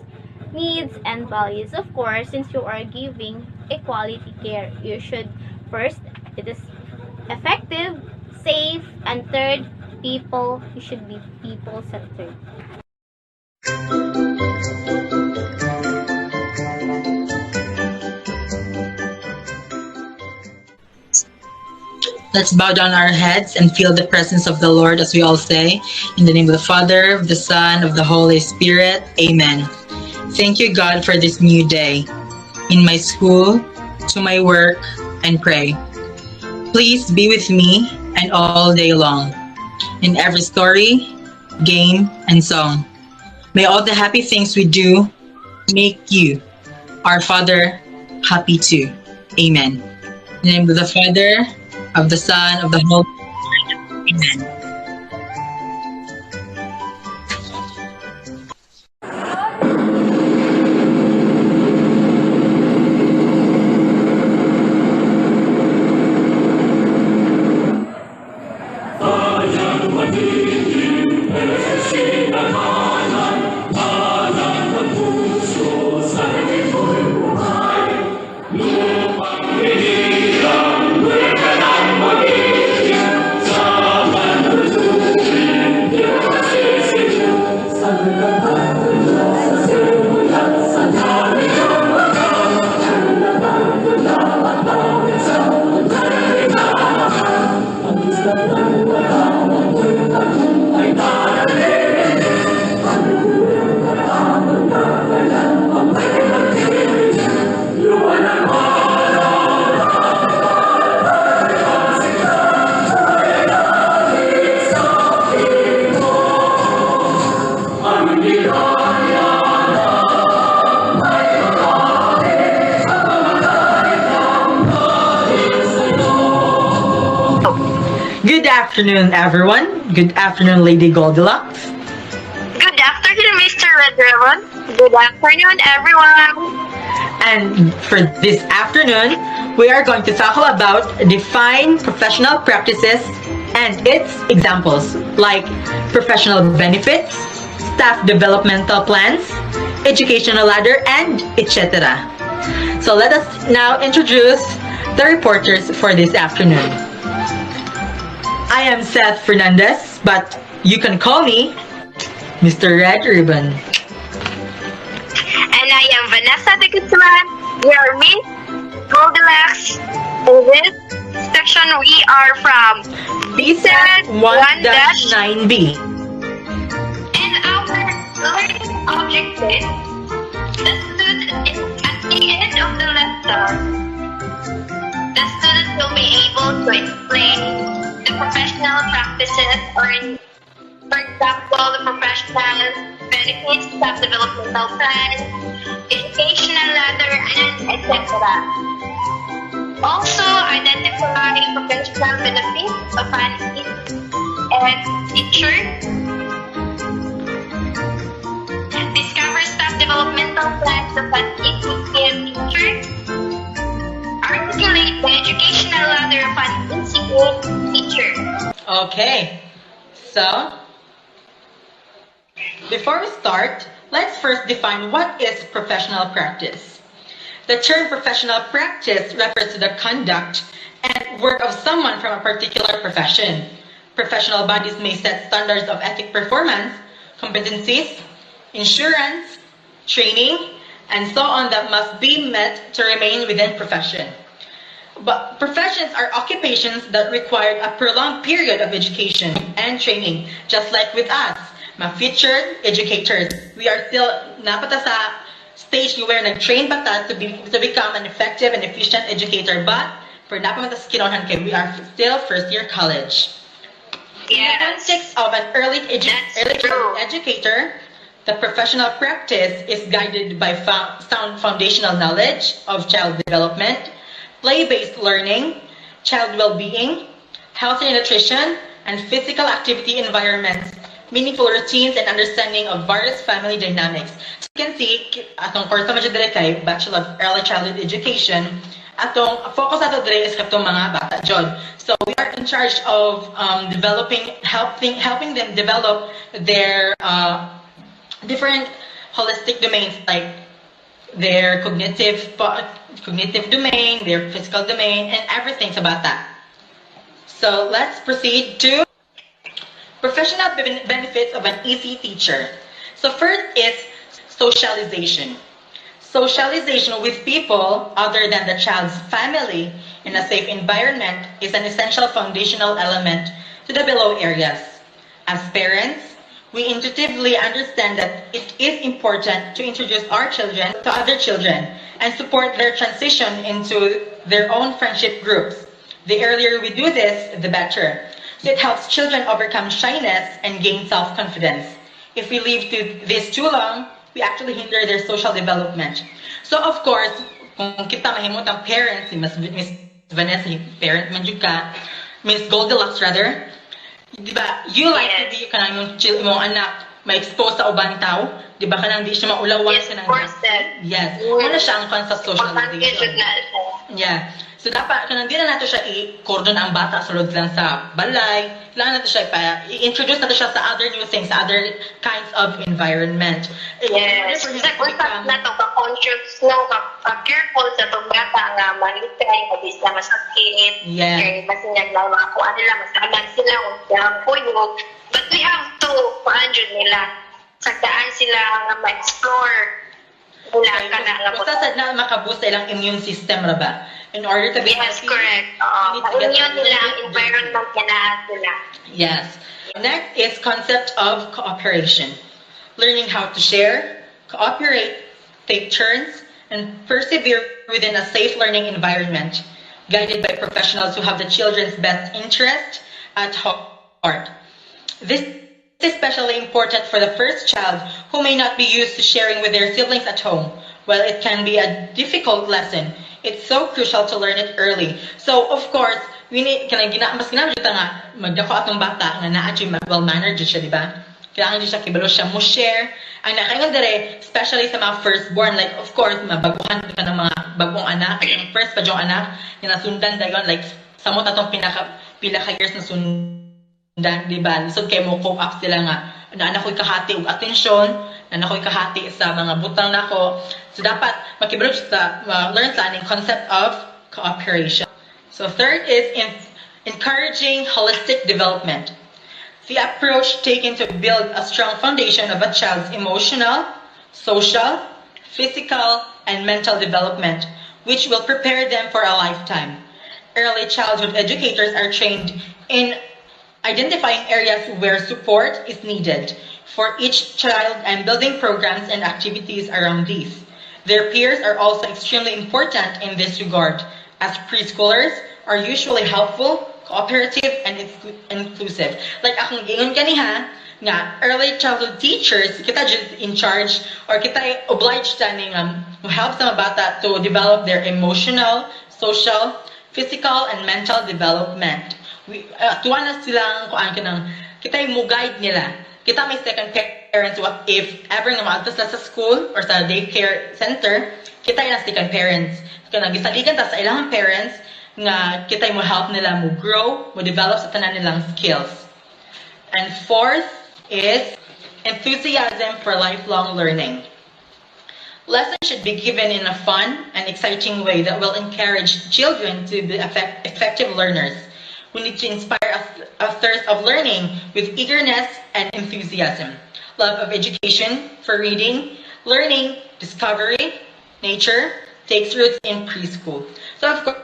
needs, and values. Of course, since you are giving equality care, you should first, it is effective, safe, and third, people, you should be people-centered. Let's bow down our heads and feel the presence of the Lord as we all say, in the name of the Father, of the Son, of the Holy Spirit. Amen. Thank you, God, for this new day. In my school, to my work, and pray. Please be with me and all day long, in every story, game, and song. May all the happy things we do make you, our Father, happy too. Amen. In the name of the Father, of the Son, of the Holy Spirit. Amen. Good afternoon, everyone. Good afternoon, Lady Goldilocks. Good afternoon, Mr. Red Ribbon. Good afternoon, everyone. And for this afternoon, we are going to talk about define professional practices and its examples, like professional benefits, staff developmental plans, educational ladder, and etc. So let us now introduce the reporters for this afternoon. I am Seth Fernandez, but you can call me Mr. Red Ribbon. And I am Vanessa de Guzman. We are Miss Goldilocks. And this section, we are from ECED 1-9B. And our learning objective, the student at the end of the lesson, the students will be able to explain the professional practices or, for example, the professional benefits, staff developmental plan, educational ladder, and etc. Also, identify professional benefits of an and teacher. Discover staff developmental plans of an ECED teacher. Articulate the educational ladder of an ECED teacher. Okay, so before we start, let's first define what is professional practice. The term professional practice refers to the conduct and work of someone from a particular profession. Professional bodies may set standards of ethic performance, competencies, insurance, training, and so on that must be met to remain within profession. But professions are occupations that require a prolonged period of education and training, just like with us, mga future educators. We are still napata sa stage where nag-train pa ta to become an effective and efficient educator, but for napamata sa kinonhan kay we are still first year college. In the context of an early educator, the professional practice is guided by sound foundational knowledge of child development, play-based learning, child well-being, healthy nutrition, and physical activity environments, meaningful routines, and understanding of various family dynamics. So you can see, atong course naman dyan dire kay Bachelor of Early Childhood Education, atong focus ato dire is katong mga bata dyan. So we are in charge of helping them develop their different holistic domains, like their cognitive domain, their physical domain, and everything sa bata. So let's proceed to professional benefits of an EC teacher. So first is socialization. Socialization with people other than the child's family in a safe environment is an essential foundational element to the below areas. As parents, we intuitively understand that it is important to introduce our children to other children and support their transition into their own friendship groups. The earlier we do this, the better. So it helps children overcome shyness and gain self-confidence. If we leave this too long, we actually hinder their social development. So of course, kung kita mahimot ang parents, si Miss Vanessa, parent man jud ka, Miss Goldilocks rather, di ba, you like to be kanang imong anak ma-expose sa ubang tao, di ba kanang di siya maulawan Yes, sa nang of course, Seth. yes, wala siya ang concept socialization. Yeah. So dapat kanang di na nato siya i-cordon ang bata sulod lang sa balay. Kailangan nato siya i-introduce nato siya sa other new things, sa other kinds of environment. Yes. Sa usap na to ka-conscious no, ka-careful sa itong bata nga malitay, mabis na masakit. Yeah. Kaya masinag na mga kuha nila, masaman sila, ang kuyog. But we have to paanjud nila. Sagdaan sila nga ma-explore. Wala ka na nga po. Basta sa na makaboost ilang immune system ra ba? In order to be Yes, healthy, correct. you need to get Immune nila, ang environment nila sila. Yes. Next is concept of cooperation. Learning how to share, cooperate, take turns, and persevere within a safe learning environment, guided by professionals who have the children's best interest at heart. This is especially important for the first child who may not be used to sharing with their siblings at home. While it can be a difficult lesson, it's so crucial to learn it early. So, of course, we need, mas ginamit nga, magdako atong bata nga na-achieve well-mannered siya, di ba? Kailangan siya, kibalo siya mo share. Ang nakaingon dere, especially sa mga firstborn, like, of course, mabaguhan ka ng mga bagong anak, yung first pa yung anak, yung nasundan dayon, like, samot atong pila ka years na sundan, di ba? So, kaya mo cope up sila nga, na anak ko'y kahati og atensyon, na anak ko'y kahati sa mga butang nako. So, dapat makibalo sa learn planning concept of cooperation. So, third is encouraging holistic development. The approach taken to build a strong foundation of a child's emotional, social, physical, and mental development, which will prepare them for a lifetime. Early childhood educators are trained in identifying areas where support is needed for each child and building programs and activities around these. Their peers are also extremely important in this regard, as preschoolers are usually helpful, cooperative, and inclusive. Like akong giingon kaniha, nga early childhood teachers, kita just in charge or kita obliged tani nga help sa mga bata to develop their emotional, social, physical, and mental development. Tuwa na silang kuan kanang kita mo guide nila. Kita may second parents what if ever nga maadto sila sa school or sa daycare center, kita yung second parents. Kanang gisaligan ta sa ilang parents nga kita mo help nila mo grow, mo develop sa tanan nilang skills. And fourth is enthusiasm for lifelong learning. Lessons should be given in a fun and exciting way that will encourage children to be effective learners. We need to inspire a thirst of learning with eagerness and enthusiasm. Love of education for reading, learning, discovery, nature takes roots in preschool. So of course,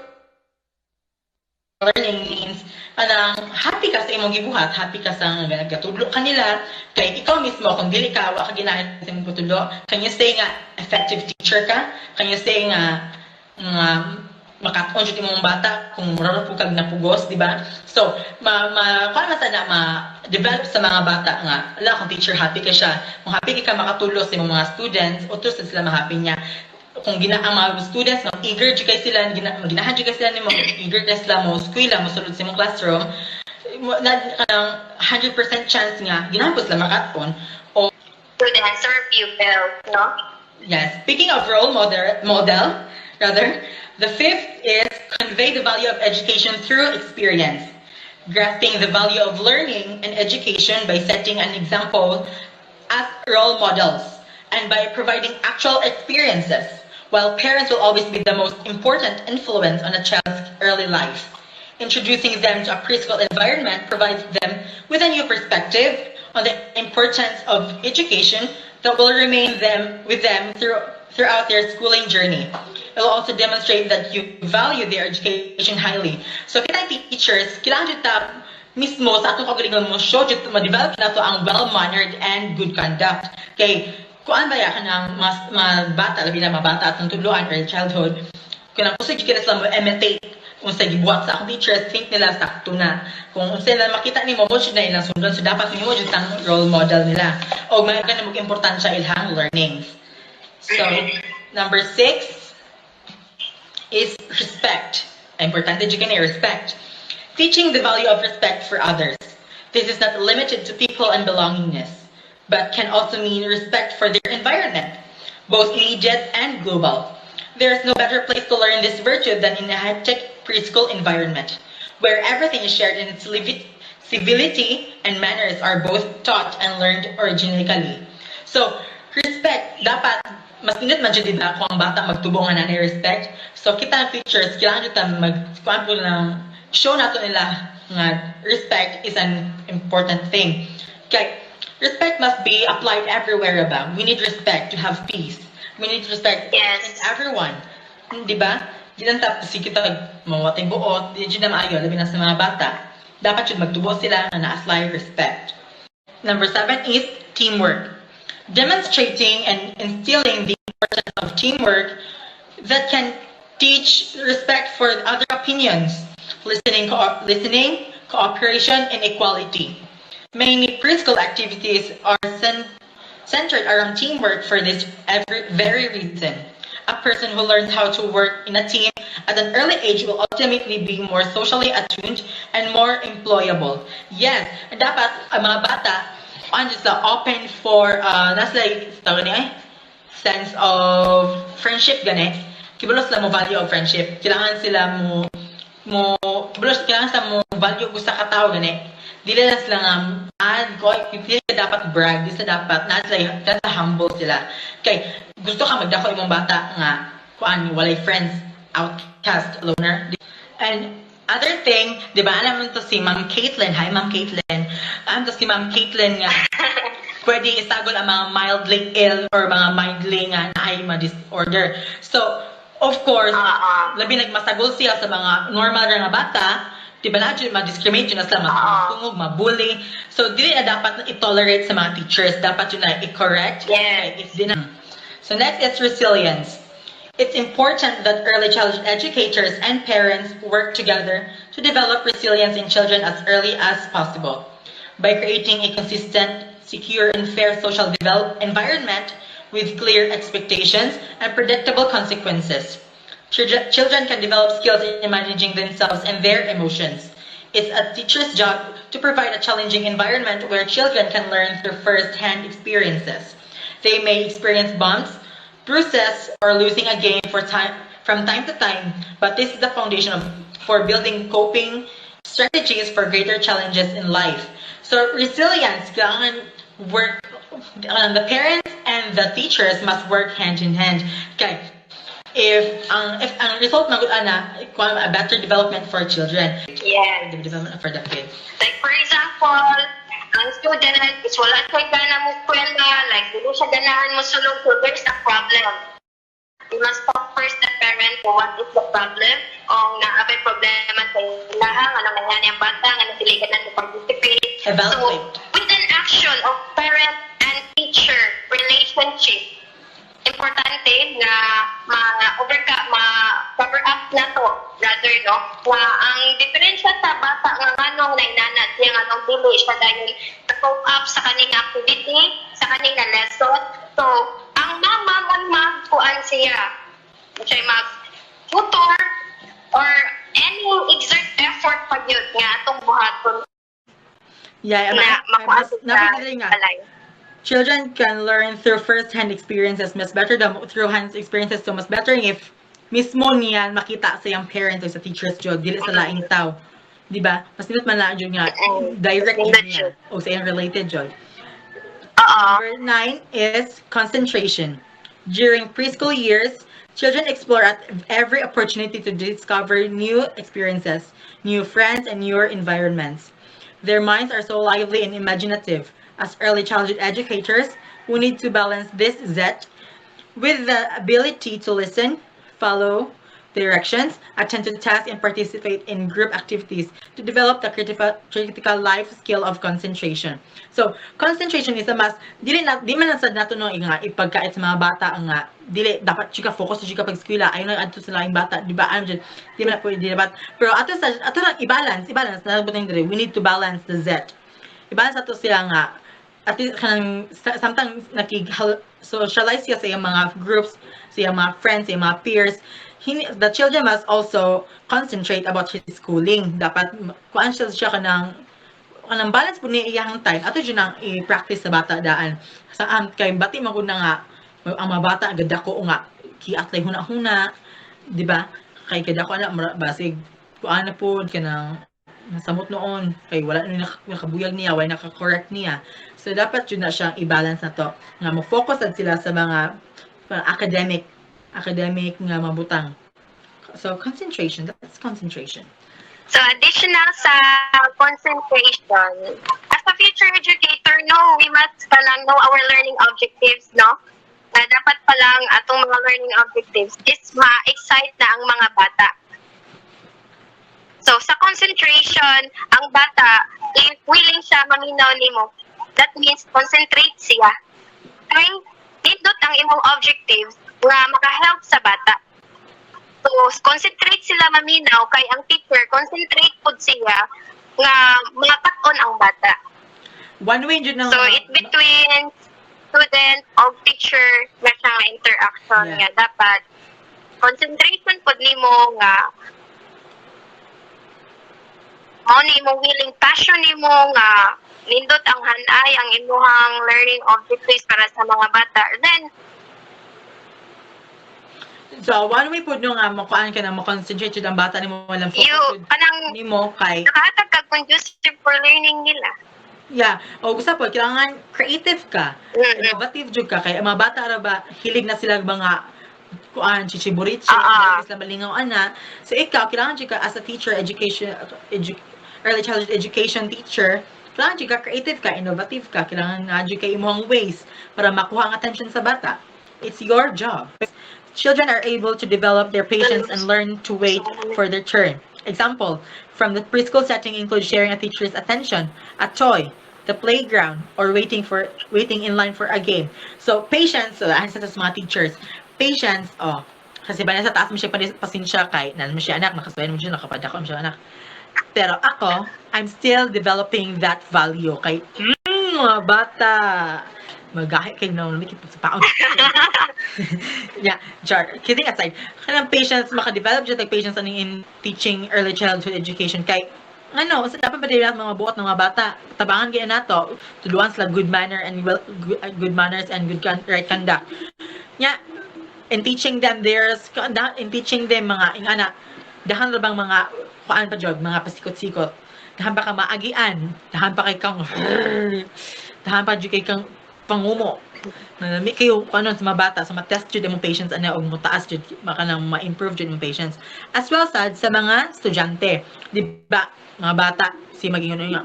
learning means happy ka sa imong gibuhat, happy ka sa nagatudlo kanila, kay ikaw mismo kung dili ka wa ka ginahan sa imong putudlo, can you say nga effective teacher ka? Can you say nga makatuon jud imong bata kung mura po kag napugos, di ba? So kuan sana ma-develop sa mga bata nga ala kung teacher happy ka siya, kung happy ka makatulo sa imong mga students, utos sila ma-happy niya. Kung ang mga students no, eager jud kay sila, ginahan jud kay sila nimo, eager kay sila mo eskwela mo sulod sa imong classroom, na 100% chance nga ginahan po sila makatuon. O Students or pupil, no? yes, speaking of role model rather, the fifth is convey the value of education through experience, grasping the value of learning and education by setting an example as role models and by providing actual experiences. While parents will always be the most important influence on a child's early life, introducing them to a preschool environment provides them with a new perspective on the importance of education that will remain with them throughout their schooling journey. It will also demonstrate that you value their education highly. So kita teachers, kailangan ta mismo sa atong kagalingon mo show jud ma-develop nato ang well-mannered and good conduct. Kay kuan ba ya kanang mas bata labi na mabata atong tudloan early childhood. Kanang kusog kita sila mo imitate unsa gibuhat sa akong teachers, think nila sakto na. Kung unsa nila makita nimo mo jud na ilang sundan, so dapat nimo jud tang role model nila. O may ganang importansya ilhang learning. So number 6 is respect. Importante jud kani respect. Teaching the value of respect for others. This is not limited to people and belongingness, but can also mean respect for their environment, both immediate and global. There is no better place to learn this virtue than in a high-tech preschool environment, where everything is shared in its civility and manners are both taught and learned originally. So, respect, dapat, mas pinit man dyan na kung ang bata magtubo nga na respect. So, kita teachers, kailangan dyan show nato nila nga respect is an important thing. Kaya, respect must be applied everywhere about. We need respect to have peace. We need respect in everyone. Di ba? Di lang tapos kita mawatay buot, di na maayo, labi na sa mga bata. Dapat yun magtubo sila na na-apply respect. Number 7 is teamwork. Demonstrating and instilling the importance of teamwork that can teach respect for other opinions, listening, cooperation, and equality. Many preschool activities are centered around teamwork for this very reason. A person who learns how to work in a team at an early age will ultimately be more socially attuned and more employable. Yes, dapat ang mga bata open for sense of friendship gani. Kibulos sila mo value of friendship. Kailangan sila kailangan sa mo value ko sa katao gani. Dili na sila hindi dapat brag, di sila dapat nasa humble sila. Kay gusto ka magdako imong bata nga walay friends, outcast, loner. And other thing, di ba alam mo to si Ma'am Caitlin, hi Ma'am Caitlin. Alam to si Ma'am Caitlin nga pwede isagol ang mga mildly ill or mga mildly nga naay ma disorder. So Of course, Oo. labi nagmasagol siya sa mga normal ra nga bata, di ba na dyan, ma-discriminate yun na sila, matungog, mabully. So, dili na dapat na i-tolerate sa mga teachers. Dapat yun na i-correct. Yes. If di na. So, next is resilience. It's important that early childhood educators and parents work together to develop resilience in children as early as possible. By creating a consistent, secure, and fair social environment with clear expectations and predictable consequences. Children can develop skills in managing themselves and their emotions. It's a teacher's job to provide a challenging environment where children can learn through first-hand experiences. They may experience bumps, bruises, or losing a game from time to time, but this is the foundation for building coping strategies for greater challenges in life. So resilience, kailangan work, the parents and the teachers must work hand in hand. Okay. If ang result magud ana, a better development for children. Yes. Development for the kids. Like for example, ang student is wala siya gana mo kwela, like dili siya ganahan mo sulod, so there's a problem. You must talk first the parent kung what is the problem, o naabay problema sa ilaha, ano nangyari ang bata, ano dili ka na participate. Evaluate. So, with an action of parent and teacher relationship, importante na ma-cover up na to, rather, no? Na ang diferensya sa bata nga anong nainanat siya nga anong dili siya dahil cope up sa kaning activity, sa kaning lesson. So, ang mama magkuan siya, siya mag-tutor or any exert effort pa yun nga atong buhaton. Yeah, Na makuha sa balay. Children can learn through first-hand experiences. Mas better through hand experiences. So, mas better if mismo niyan makita sa yung parent o sa teacher's job, dili sa laing tao. Di ba? Mas nilot man lang nga direct niya o sa yung related job. Number 9 is concentration. During preschool years, children explore at every opportunity to discover new experiences, new friends, and newer environments. Their minds are so lively and imaginative. As early childhood educators, we need to balance this Z with the ability to listen, follow directions, attend to tasks, and participate in group activities to develop the critical life skill of concentration. So, concentration is a must. Di man nasad nato no nga ipagkait sa mga bata nga dili dapat chika focus chika pag eskwela ayon na adto sa laing bata, di ba? Di man pwede dapat. Pero ato lang i-balance na butang dire. We need to balance the Z. I-balance ato sila nga at kanang sometimes socialize siya sa iyang mga groups, sa iyang mga friends, sa iyang mga peers. The children must also concentrate about his schooling. Dapat kuan siya kanang balance po niya iyang time. Ato dyan ang i-practice sa bata daan. Saan kay bati man na nga ang mga bata gadako nga kiatlay huna-huna, di ba? Kay gadako na basig kuan na po kanang nasamot noon kay wala na nakabuyag niya, wala naka-correct niya. So dapat yun na siyang i-balance na to. Nga mo-focus sila sa mga academic nga mabutang. So concentration, that's concentration. So additional sa concentration, as a future educator, no, we must palang know our learning objectives, no? Na dapat palang atong mga learning objectives is ma-excite na ang mga bata. So, sa concentration, ang bata, if willing siya maminaw nimo, that means concentrate siya. Okay? Nindot ang imong objectives nga maka-help sa bata. So, concentrate sila maminaw, kay ang teacher, concentrate po siya nga mapaton ang bata. One way dyan ng... So, it between student o teacher nga siya nga interaction nga dapat concentration po nimo nga mao ni imong willing passion nimo nga nindot ang hanay ang imuhang learning objectives para sa mga bata. Then so one way pud no nga makuan ka na mo-concentrate jud ang bata nimo walang focus you kanang nimo kay nakahatag kag conducive for learning nila. Yeah, o gusto po kailangan creative ka, innovative jud ka kay ang mga bata ra ba hilig na sila mga kuan chichiburichi, sila malingaw ana. So ikaw kailangan jud ka as a teacher, early childhood education teacher, kailangan jud ka creative ka, innovative ka, kailangan na jud ka imong ways para makuha ang attention sa bata. It's your job children are able to develop their patience and learn to wait for their turn. Example, from the preschool setting includes sharing a teacher's attention, a toy, the playground, or waiting in line for a game. So, patience, so, sa mga teachers, patience, kasi Vanessa, taas mo siya pasensya kay, nan mo siya anak, nakasbayan mo siya, nakapadako mo siya anak. Pero ako, I'm still developing that value kay, mga bata, magahe kayo na ulit sa paon. Yeah, jar. Kidding aside, kanang patience, makadevelop dyan tag patience aning in teaching early childhood education kay ano, sa dapat ba dili mga buot ng mga bata, tabangan kaya nato, tuluan sila good manner and good manners and good right conduct. Nya, in teaching them in teaching them mga ingana, dahan ra bang mga kuan pa jud, mga pasikot-sikot. Dahan pa ka maagian, dahan pa kay kang dahan pa jud kay kang pangumo. Nami kayo ano sa mga bata, sa ma-test jud imong patience ana og mutaas jud maka nang ma-improve jud imong patience. As well sad sa mga estudyante, di ba? Mga bata si maging ano nga.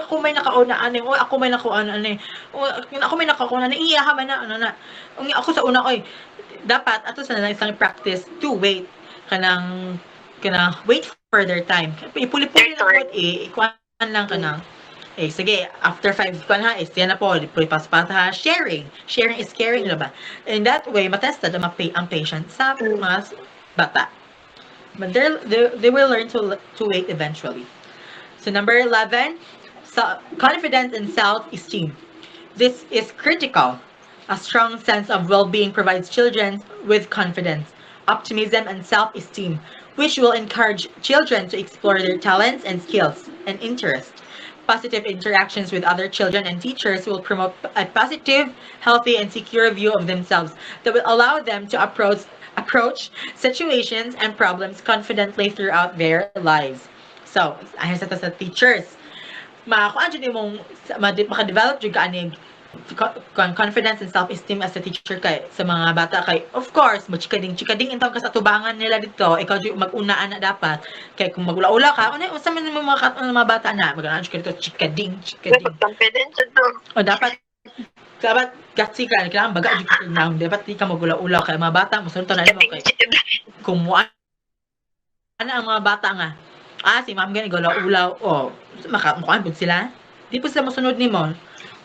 Ako may nakauna ani. Ako may nakauna ani. Ako may nakauna ani. Iya man na ano na. Ako sa una oy. Dapat ato sa isang practice to wait kanang wait for their time. Ipuli-puli na po ikuan lang kanang sige, after 5 kuan ha, yan na po, pas ha, sharing is caring, diba? In that way, matested ang patience sa mga bata. But they will learn to wait eventually. So number 11, confidence and self-esteem. This is critical. A strong sense of well-being provides children with confidence, optimism, and self-esteem, which will encourage children to explore their talents and skills and interests. Positive interactions with other children and teachers will promote a positive, healthy, and secure view of themselves that will allow them to approach situations and problems confidently throughout their lives. So, ayon sa teachers, makakuan jud imong maka-develop jud ka ani confidence and self-esteem as a teacher kay sa mga bata kay of course chikading intaw ka sa tubangan nila dito, ikaw jud mag-unaan na dapat kay kung magula-ula ka unsa man mga bata na mag-ano ka dito chikading confidence to. o dapat gatsi ka kailangan baga jud ka now dapat di ka magula-ula kay mga bata mosunod na nimo kay kumuan ang mga bata nga si ma'am gani gula-ulaw makamuan pud sila di po sila mosunod nimo.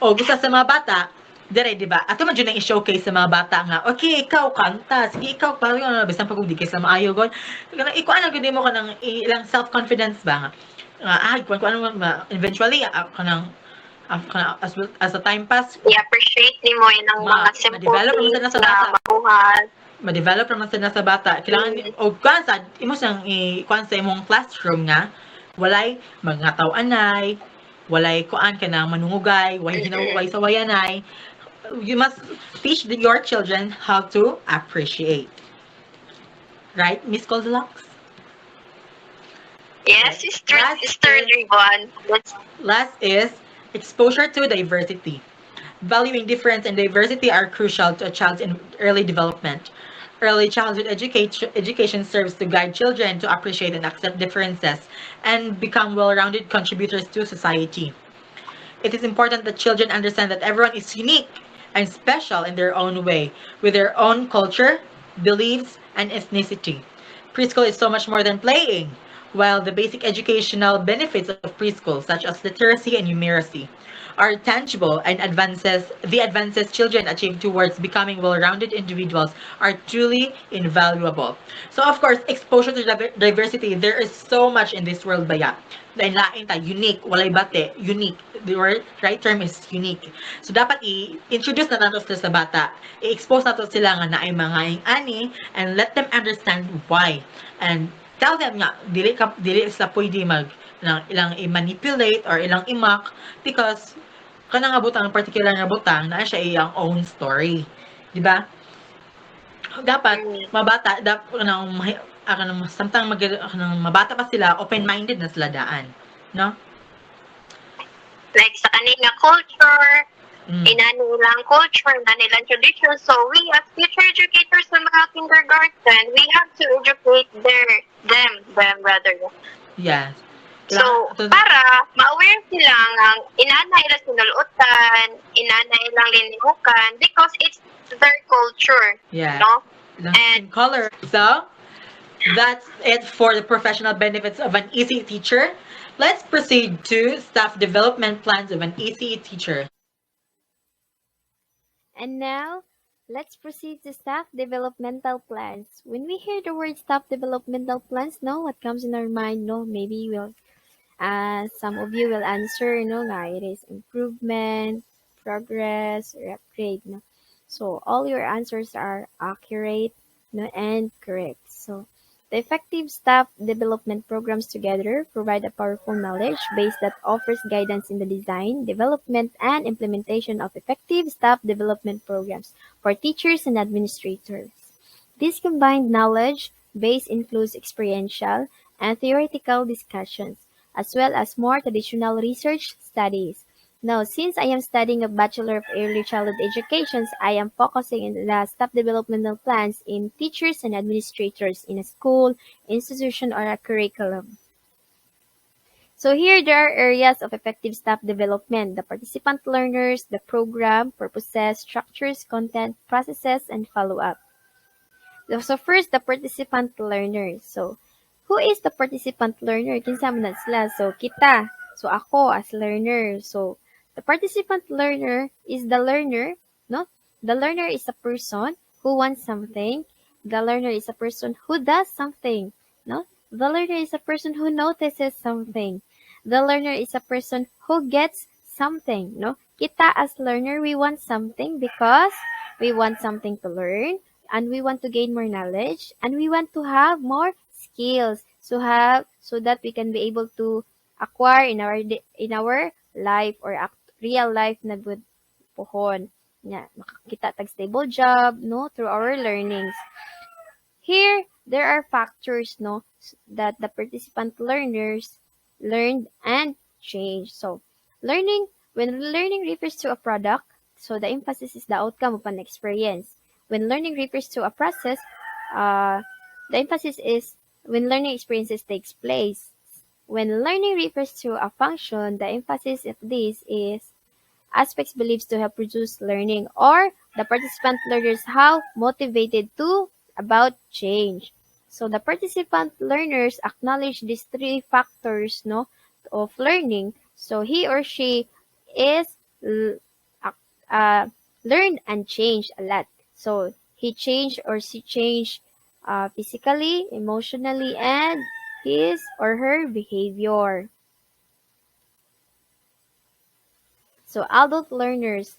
O gusto sa mga bata, dire, di ba? Ato man dyan ang i-showcase sa mga bata nga, okay, ikaw kanta, sige, ikaw, parang bisan pag hindi kayo sa maayo, gon. Ikaw, ano, gano'n mo ka ng ilang self-confidence ba nga? Kung ano, eventually, as a time pass, I-appreciate ni mo yung mga simple things na mabuhat. Ma-develop naman sila sa bata. Kailangan, o kansa, imo siyang i-kuan sa imong classroom nga, walay mga taw-anay, walay kuan ka ng manungugay, way sa wayanay. You must teach your children how to appreciate. Right, Miss Goldilocks? Yes, Sister Ribbon. Last is exposure to diversity. Valuing difference and diversity are crucial to a child's early development. Early childhood education serves to guide children to appreciate and accept differences and become well-rounded contributors to society. It is important that children understand that everyone is unique and special in their own way, with their own culture, beliefs, and ethnicity. Preschool is so much more than playing, while the basic educational benefits of preschool, such as literacy and numeracy, are tangible and the advances children achieve towards becoming well-rounded individuals are truly invaluable. So of course, exposure to diversity, there is so much in this world baya. Dahil lain ta, unique, walay bate, unique. The right term is unique. So dapat i-introduce na nato sila sa bata. I-expose nato sila nga na ay mga ani and let them understand why. And tell them nga, dili sila pwede ilang i-manipulate or ilang i-mock because kanang butang particular nga butang na siya iyang own story. Di ba? Dapat mabata samtang mabata pa sila, open-minded na sila daan, no? Like sa kanila culture, inanilang culture, inanilang tradition. So we as future educators sa mga kindergarten, we have to educate them rather. Yes. So, para ma-aware sila ng inanay lang sinulutan, inanay lang linihukan, because it's their culture. Yeah. No? and color. So that's it for the professional benefits of an ECE teacher. Let's proceed to staff development plans of an ECE teacher. And now, let's proceed to staff developmental plans. When we hear the word staff developmental plans, no, what comes in our mind? No, maybe we'll, some of you will answer, no, nga, it is improvement, progress, or upgrade, no. So all your answers are accurate, no, and correct. So the effective staff development programs together provide a powerful knowledge base that offers guidance in the design, development, and implementation of effective staff development programs for teachers and administrators. This combined knowledge base includes experiential and theoretical discussions, as well as more traditional research studies. Now, since I am studying a Bachelor of Early Childhood Education, I am focusing on the staff developmental plans in teachers and administrators in a school, institution, or a curriculum. So here there are areas of effective staff development: the participant learners, the program, purposes, structures, content, processes, and follow-up. So first, the participant learner. So, who is the participant learner? Kinsa man na sila. So, kita. So, ako as learner. So, the participant learner is the learner, no? The learner is a person who wants something. The learner is a person who does something, no? The learner is a person who notices something. The learner is a person who gets something, no? Kita as learner, we want something because we want something to learn, and we want to gain more knowledge, and we want to have more skills so that we can be able to acquire in our life or real life na good pohon nya makakita tag stable job, no, through our learnings. Here there are factors, no, that the participant learners learned and changed. So when learning refers to a product, so the emphasis is the outcome of an experience. When learning refers to a process, the emphasis is when learning experiences takes place. When learning refers to a function, the emphasis of this is aspects believed to have produced learning, or the participant learners how motivated to about change. So the participant learners acknowledge these three factors, no, of learning. So he or she is learned and changed a lot. So he changed or she changed physically, emotionally, and his or her behavior. So adult learners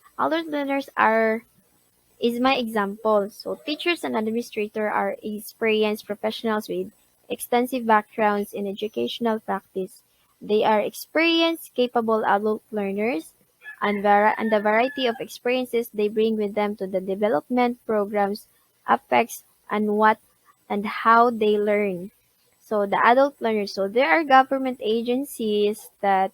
is my example. So teachers and administrators are experienced professionals with extensive backgrounds in educational practice. They are experienced, capable adult learners, and the variety of experiences they bring with them to the development programs affects and what and how they learn. So the adult learners, so there are government agencies that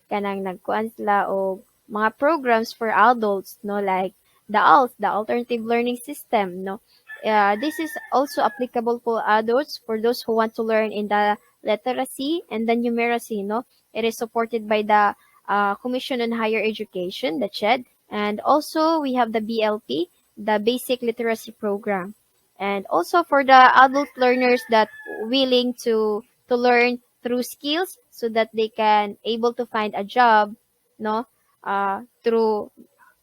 kanang nagkuan sila og mga programs for adults, no, like the ALS, the Alternative Learning System, no. This is also applicable for adults for those who want to learn in the literacy and the numeracy, no. It is supported by the Commission on Higher Education, the CHED, and also we have the BLP, the Basic Literacy Program. And also for the adult learners that willing to learn through skills so that they can able to find a job, no, through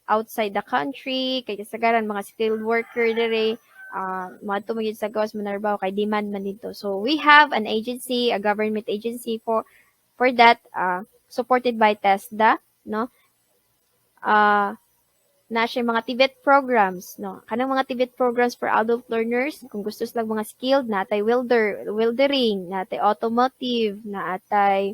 outside the country, kay kasagaran mga skilled worker dere, madto magyud sa gawas manarbaho kay demand man dito. So we have an agency, a government agency for that, supported by TESDA, no. Na siya mga TVET programs, no. Kanang mga TVET programs for adult learners, kung gusto sila mga skilled, natay weldering, natay automotive, natay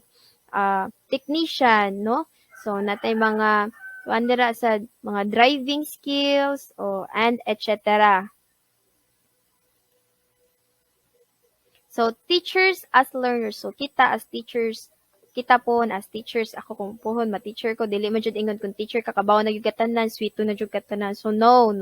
technician, no. So natay mga wandera sa mga driving skills and etc. So teachers as learners, so kita as teachers, kita po as teachers, ako kung pohon ma-teacher ko, dili man jud ingon kung teacher ka kabaw na gyud katanan, sweet na jud katanan. So no.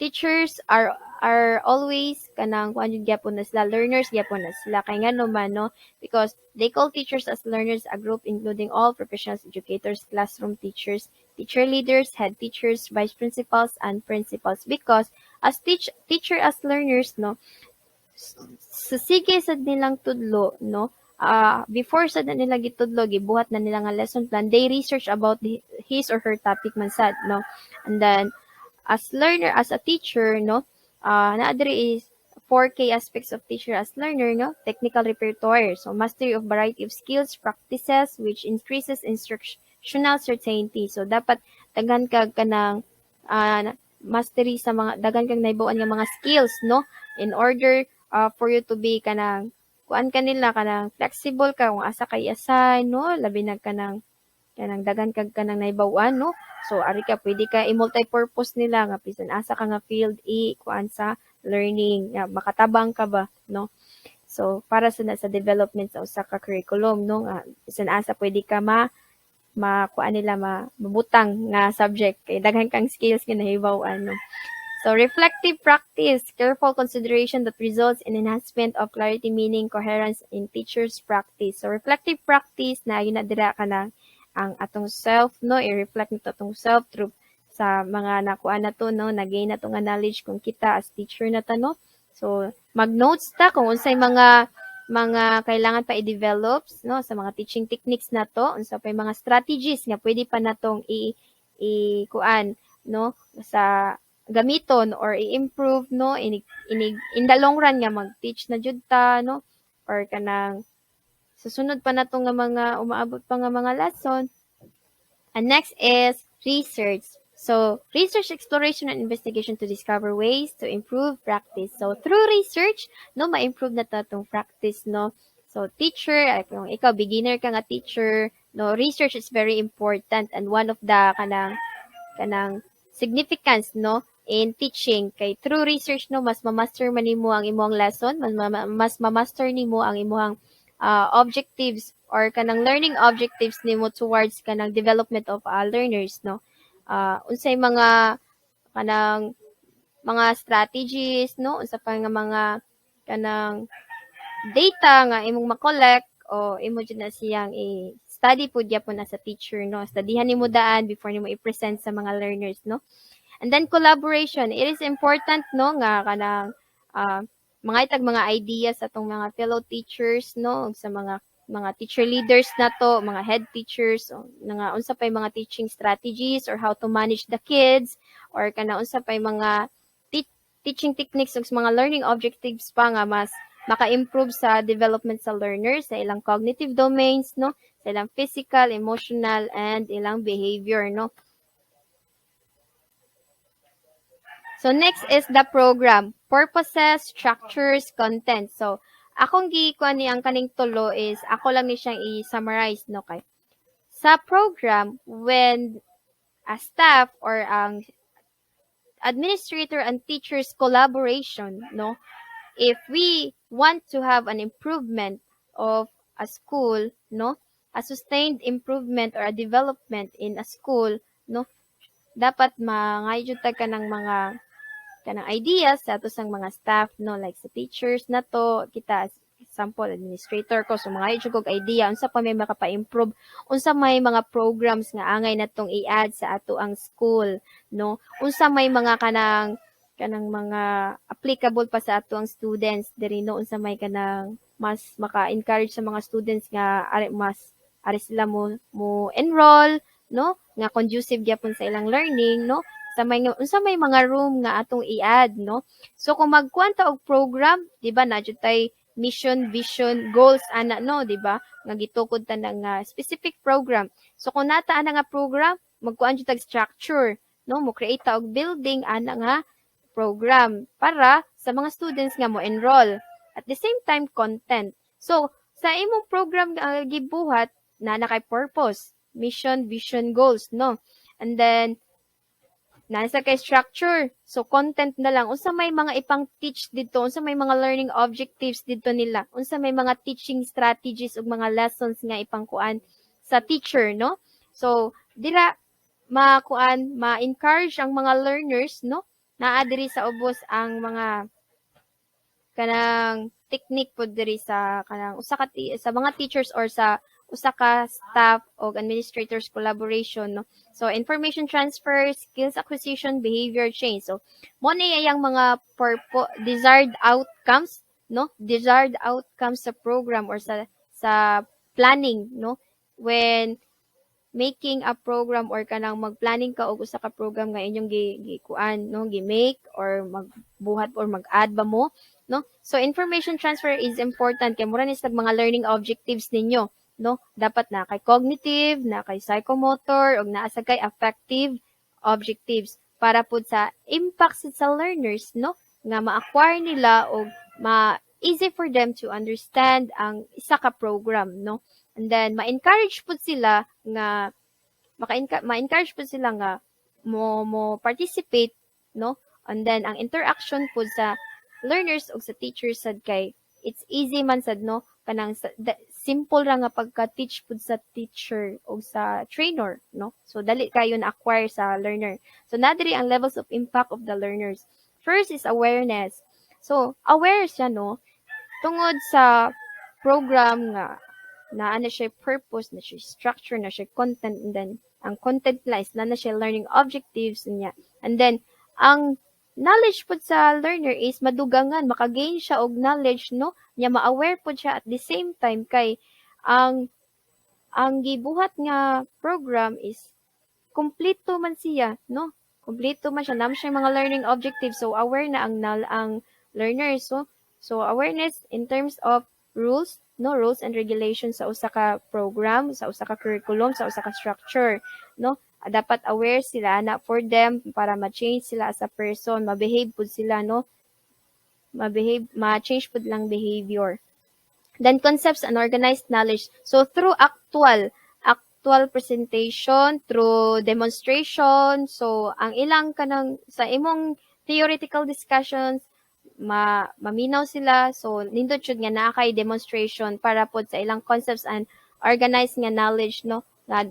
Teachers are always kanang kuan jud gyapon na sila, learners gyapon na sila kay ngano man, no, because they call teachers as learners a group including all professionals, educators, classroom teachers, teacher leaders, head teachers, vice principals, and principals, because as teacher as learners, no, so sige sad nilang tudlo, no, before sad na nila gitudlo, gibuhat na nila nga lesson plan, they research about his or her topic man sad, no. And then as learner, as a teacher, no, naa diri is 4 key aspects of teacher as learner, no, technical repertoire, so mastery of variety of skills, practices, which increases instructional certainty. So dapat daghan kag kanang mastery sa mga daghan kang naibuan nga mga skills, no, in order for you to be kanang kuan kanila kanang flexible ka kung asa kay assign, no, labi na kanang daghan kag kanang naibawan, no. So ari ka pwede ka i-multi-purpose nila nga bisan asa ka nga field kuan sa learning, nga makatabang ka ba, no. So para sa development sa usa ka curriculum, no, nga bisan asa pwede ka kuan nila mabutang nga subject kay daghan kang skills nga nahibaw-an, no. So, reflective practice, careful consideration that results in enhancement of clarity, meaning, coherence in teacher's practice. So, reflective practice na yun na dira ka na ang atong self, no, i-reflect nito atong self through sa mga nakuha na to, no, nagain na to nga knowledge kung kita as teacher na ta, no. So, mag-notes ta kung unsay mga kailangan pa i-develop, no, sa mga teaching techniques na to, unsa pa mga strategies nga pwede pa natong kuan, no, sa gamiton or i-improve, no, in the long run nga mag-teach na jud ta, no, or kanang susunod pa nato nga mga umaabot pa nga mga lesson. And next is research. So, research, exploration, and investigation to discover ways to improve practice. So, through research, no, ma-improve na ta tong practice, no. So, teacher, kung ikaw beginner ka nga teacher, no, research is very important and one of the kanang significance, no, in teaching. Kay through research, no, mas ma-master man nimo ang imong lesson, mas ma-master nimo ang imong objectives or kanang learning objectives nimo towards kanang development of learners, no. Unsay mga kanang mga strategies, no, unsa pa nga mga kanang data nga imong ma-collect o imo jud na siyang i-study pud gyapon as a teacher, no. Studyhan nimo daan before nimo i-present sa mga learners, no. And then collaboration, it is important, no, nga kanang mga itag mga ideas sa atong mga fellow teachers, no, sa mga teacher leaders na to, mga head teachers, o nga unsa pay mga teaching strategies or how to manage the kids or kana unsa pay mga teaching techniques ug mga learning objectives pa nga mas maka-improve sa development sa learners sa ilang cognitive domains, no, sa ilang physical, emotional, and ilang behavior, no. So, next is the program. Purposes, structures, content. So, akong gikuan ni ang kaning tulo is, ako lang ni siyang i-summarize, no, kay. Sa program, when a staff or ang administrator and teachers collaboration, no, if we want to have an improvement of a school, no, a sustained improvement or a development in a school, no, dapat mangayod ka ng mga kanang ideas sa ato sang mga staff, no, like sa teachers na to, kita example administrator ko, so mga kog idea unsa pa may makapa-improve, unsa may mga programs nga angay natong i-add sa ato ang school, no, unsa may mga kanang mga applicable pa sa ato ang students diri, no, unsa may kanang mas maka-encourage sa mga students nga ari sila mo enroll, no, nga conducive gyapon sa ilang learning, no, unsa may mga room nga atong i-add, no. So kung magkuanta og program, di ba, na jud tay mission, vision, goals ana, no, di ba, nga gitukod ta ng specific program. So kung nata ana nga program, magkuan jud tag structure, no, mo create ta og building ana nga program para sa mga students nga mo enroll. At the same time, content. So sa imong program nga gibuhat na kay purpose, mission, vision, goals, no. And then nasa kay structure. So, content na lang. Unsa may mga ipang-teach dito, unsa may mga learning objectives dito nila, unsa may mga teaching strategies ug mga lessons nga ipangkuan sa teacher, no? So, dira ma-encourage ang mga learners, no? Naa diri sa ubos ang mga kanang technique po diri sa kanang sa mga teachers or sa usa ka staff o administrators collaboration, no? So information transfer, skills acquisition, behavior change. So mo ni yang mga desired outcomes, no? Desired outcomes sa program or sa planning, no? When making a program or kanang mag-planning ka og usa ka program nga inyong gikuan, no, gi-make or magbuhat or mag-add ba mo, no? So information transfer is important kay mura ni sa mga learning objectives ninyo, no? Dapat na kay cognitive, na kay psychomotor ug naa sa kay affective objectives para pud sa impact sa learners, no? Nga ma-acquire nila og easy for them to understand ang isa ka program, no? And then ma-encourage pud sila nga ma-encourage pud sila nga mo participate, no? And then ang interaction pud sa learners ug sa teachers sad kay it's easy man sad, no? Kanang simple ra nga pagka-teach pud sa teacher ug sa trainer, no? So dali kayo na acquire sa learner. So nadiri ang levels of impact of the learners. First is awareness. So aware siya, no? Tungod sa program nga na siya purpose, na siya structure, na siya content, and then ang content nila is na siya learning objectives niya. And then ang knowledge pud sa learner is madugangan, makagain siya og knowledge, no? Nya ma-aware pud siya at the same time kay ang gibuhat nga program is kumpleto man siya, no? Kumpleto man siya, nam siya mga learning objectives, so aware na ang learner. So awareness in terms of rules, no, rules and regulations sa usa ka program, sa usa ka curriculum, sa usa ka structure, no? Dapat aware sila na for them para ma-change sila as a person, ma-behave pud sila, no? Ma-change pud lang behavior. Then concepts and organized knowledge. So through actual presentation, through demonstration, so ang ilang kanang sa imong theoretical discussions maminaw sila, so nindot jud nga naa kay demonstration para pod sa ilang concepts and organized nga knowledge, no, nga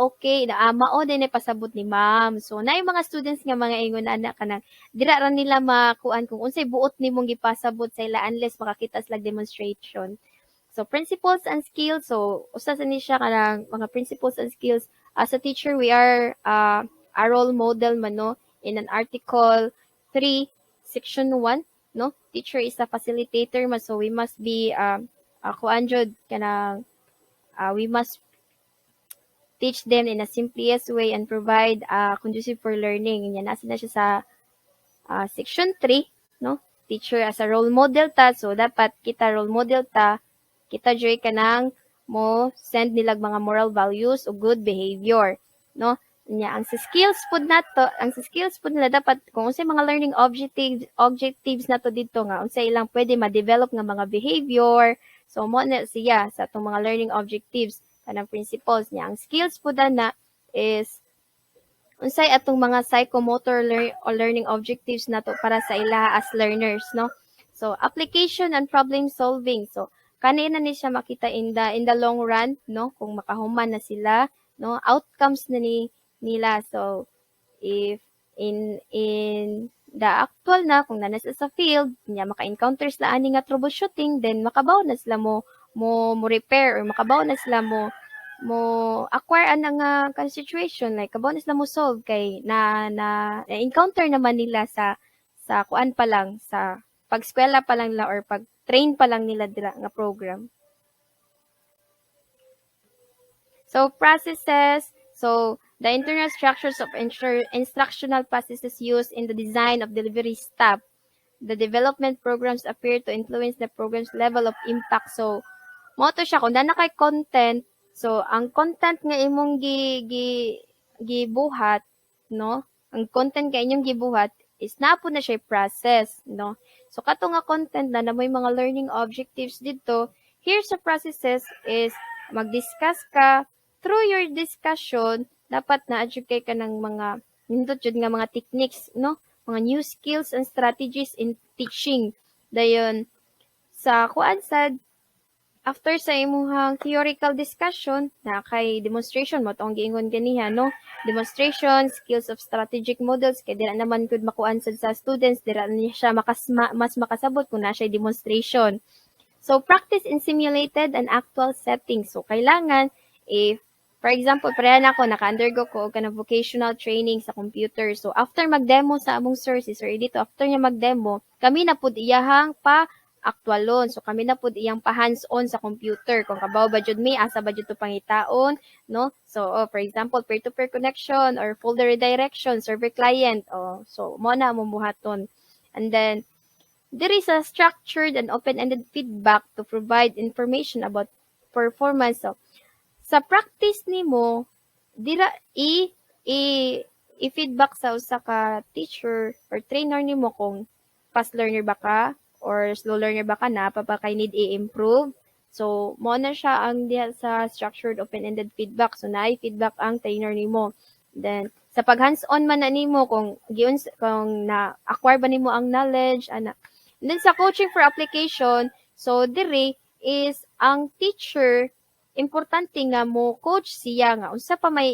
okay na mao din pasabot ni ma'am. So naay mga students nga mga ingon ana kanang dira ra nila makuan kung unsay buot nimong gipasabot sa ila unless makakita sila demonstration. So principles and skills, so usa sa ni siya kanang mga principles and skills. As a teacher, we are a role model man, no, in an article 3 section 1, no? Teacher is a facilitator man, so we must be kuan jud kanang we must teach them in a simplest way and provide conducive for learning. Yan nasa na siya sa section 3, no? Teacher as a role model ta, so dapat kita role model ta, kita joy kanang mo send nilag mga moral values o good behavior, no? Nya ang sa skills pud nila dapat kung unsay mga learning objectives nato dito nga unsay ilang pwede ma-develop nga mga behavior, so mo na siya sa atong mga learning objectives kanang principles niya. Ang skills pud na is unsay atong mga psychomotor learning objectives nato para sa ila as learners, no? So application and problem solving, so kanina ni siya makita in the long run, no, kung makahuman na sila, no, outcomes na nila. So if in the actual na kung nasa sa field niya maka-encounter sila ani nga troubleshooting, then makabaw na sila mo repair or makabaw na sila mo acquire ana nga situation, like kabaw na sila mo solve kay na encounter naman nila sa kuan pa lang, sa pag-eskwela pa lang nila or pag-train pa lang nila dira nga program. So processes, so the internal structures of instructional processes used in the design of delivery staff. The development programs appear to influence the program's level of impact. So, mo to siya kung na kay content. So, ang content nga imong gibuhat, no? Ang content nga inyong gibuhat is napo na siya process, no? So, kato nga content na may mga learning objectives dito. Here's the processes is mag-discuss ka. Through your discussion, dapat na-educate ka ng mga nindot jud nga mga techniques, no? Mga new skills and strategies in teaching. Dayon sa kuan sad after sa imuhang theoretical discussion na kay demonstration mo tong giingon ganiha, no? Demonstration, skills of strategic models kay dira naman gud makuan sad sa students, dira niya siya mas makasabot kung na siya demonstration. So, practice in simulated and actual settings. So, kailangan, if, for example, parehan ako, naka-undergo ko og kanang vocational training sa computer. So, after mag-demo sa among sir, si Sir Edito, after niya mag-demo, kami na pud iyahang pa-aktualon. So, kami na pud iyang pa-hands-on sa computer. Kung kabaw ba jud mi, asa ba jud to pangitaon, no? So, for example, peer-to-peer connection or folder redirection, server client. So, mo na mo buhaton. And then, there is a structured and open-ended feedback to provide information about performance. So, sa practice nimo, dira i-feedback sa usa ka teacher or trainer nimo kung fast learner ba ka or slow learner ba ka na pa kay need i-improve. So, mo na siya ang diha sa structured open-ended feedback. So, naay feedback ang trainer nimo. Then, sa pag hands-on man na nimo kung kung na-acquire ba nimo ang knowledge ana. And then sa coaching for application, so dire is ang teacher importante nga mo coach siya nga unsa pa may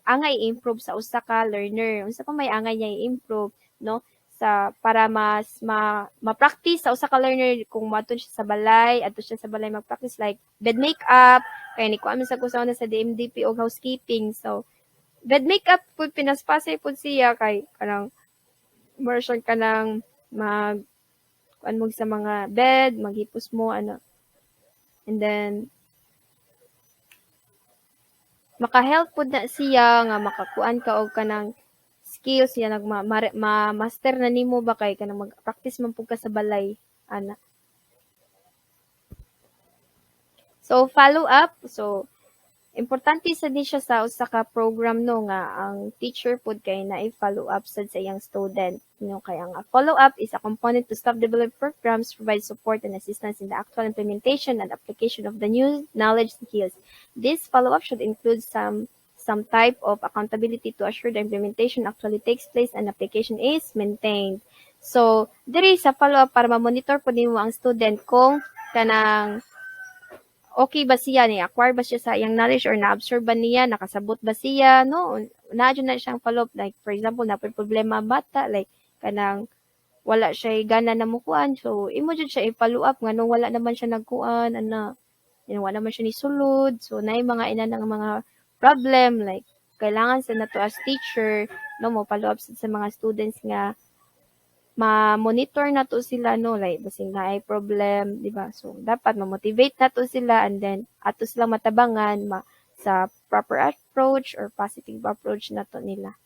angay i-improve sa usa ka learner, unsa pa may angay niya i-improve, no? Sa para mas ma-practice sa usa ka learner kung moadto siya sa balay, adto siya sa balay mag-practice like bed makeup, kay ni kuan man sa kusaon na sa DMDP og housekeeping. So bed makeup pud pinaspasay pud siya kay kanang version kanang mag kuan mo sa mga bed, maghipos mo ano. And then maka-help pud na siya nga makakuan ka og kanang skills siya master na nimo ba kay kanang mag-practice man pud ka sa balay ana. So follow up, so importante sad ni siya sa usa ka program no nga ang teacher pud kay na-follow up sad sa iyang student no kay ang follow up is a component to staff development programs provide support and assistance in the actual implementation and application of the new knowledge skills. This follow up should include some type of accountability to assure the implementation actually takes place and application is maintained. So diri sa follow up para ma-monitor pud nimo ang student kung kanang okay ba siya ni acquire ba siya sa iyang knowledge or na-absorb ba niya, nakasabot ba siya, no? Naadyo na siyang follow-up, like, for example, na problema bata, like, kanang wala siya gana na mukuan, so, imo jud siya i-follow up, nga nung wala naman siya nagkuan, wala naman siya ni sulod, so, na mga ina ng mga problem, like, kailangan sa nato as teacher, no, mo follow up sa mga students nga, ma-monitor na to sila no like basing na ay problem di ba so dapat ma-motivate na to sila and then ato sila matabangan sa proper approach or positive approach na to nila.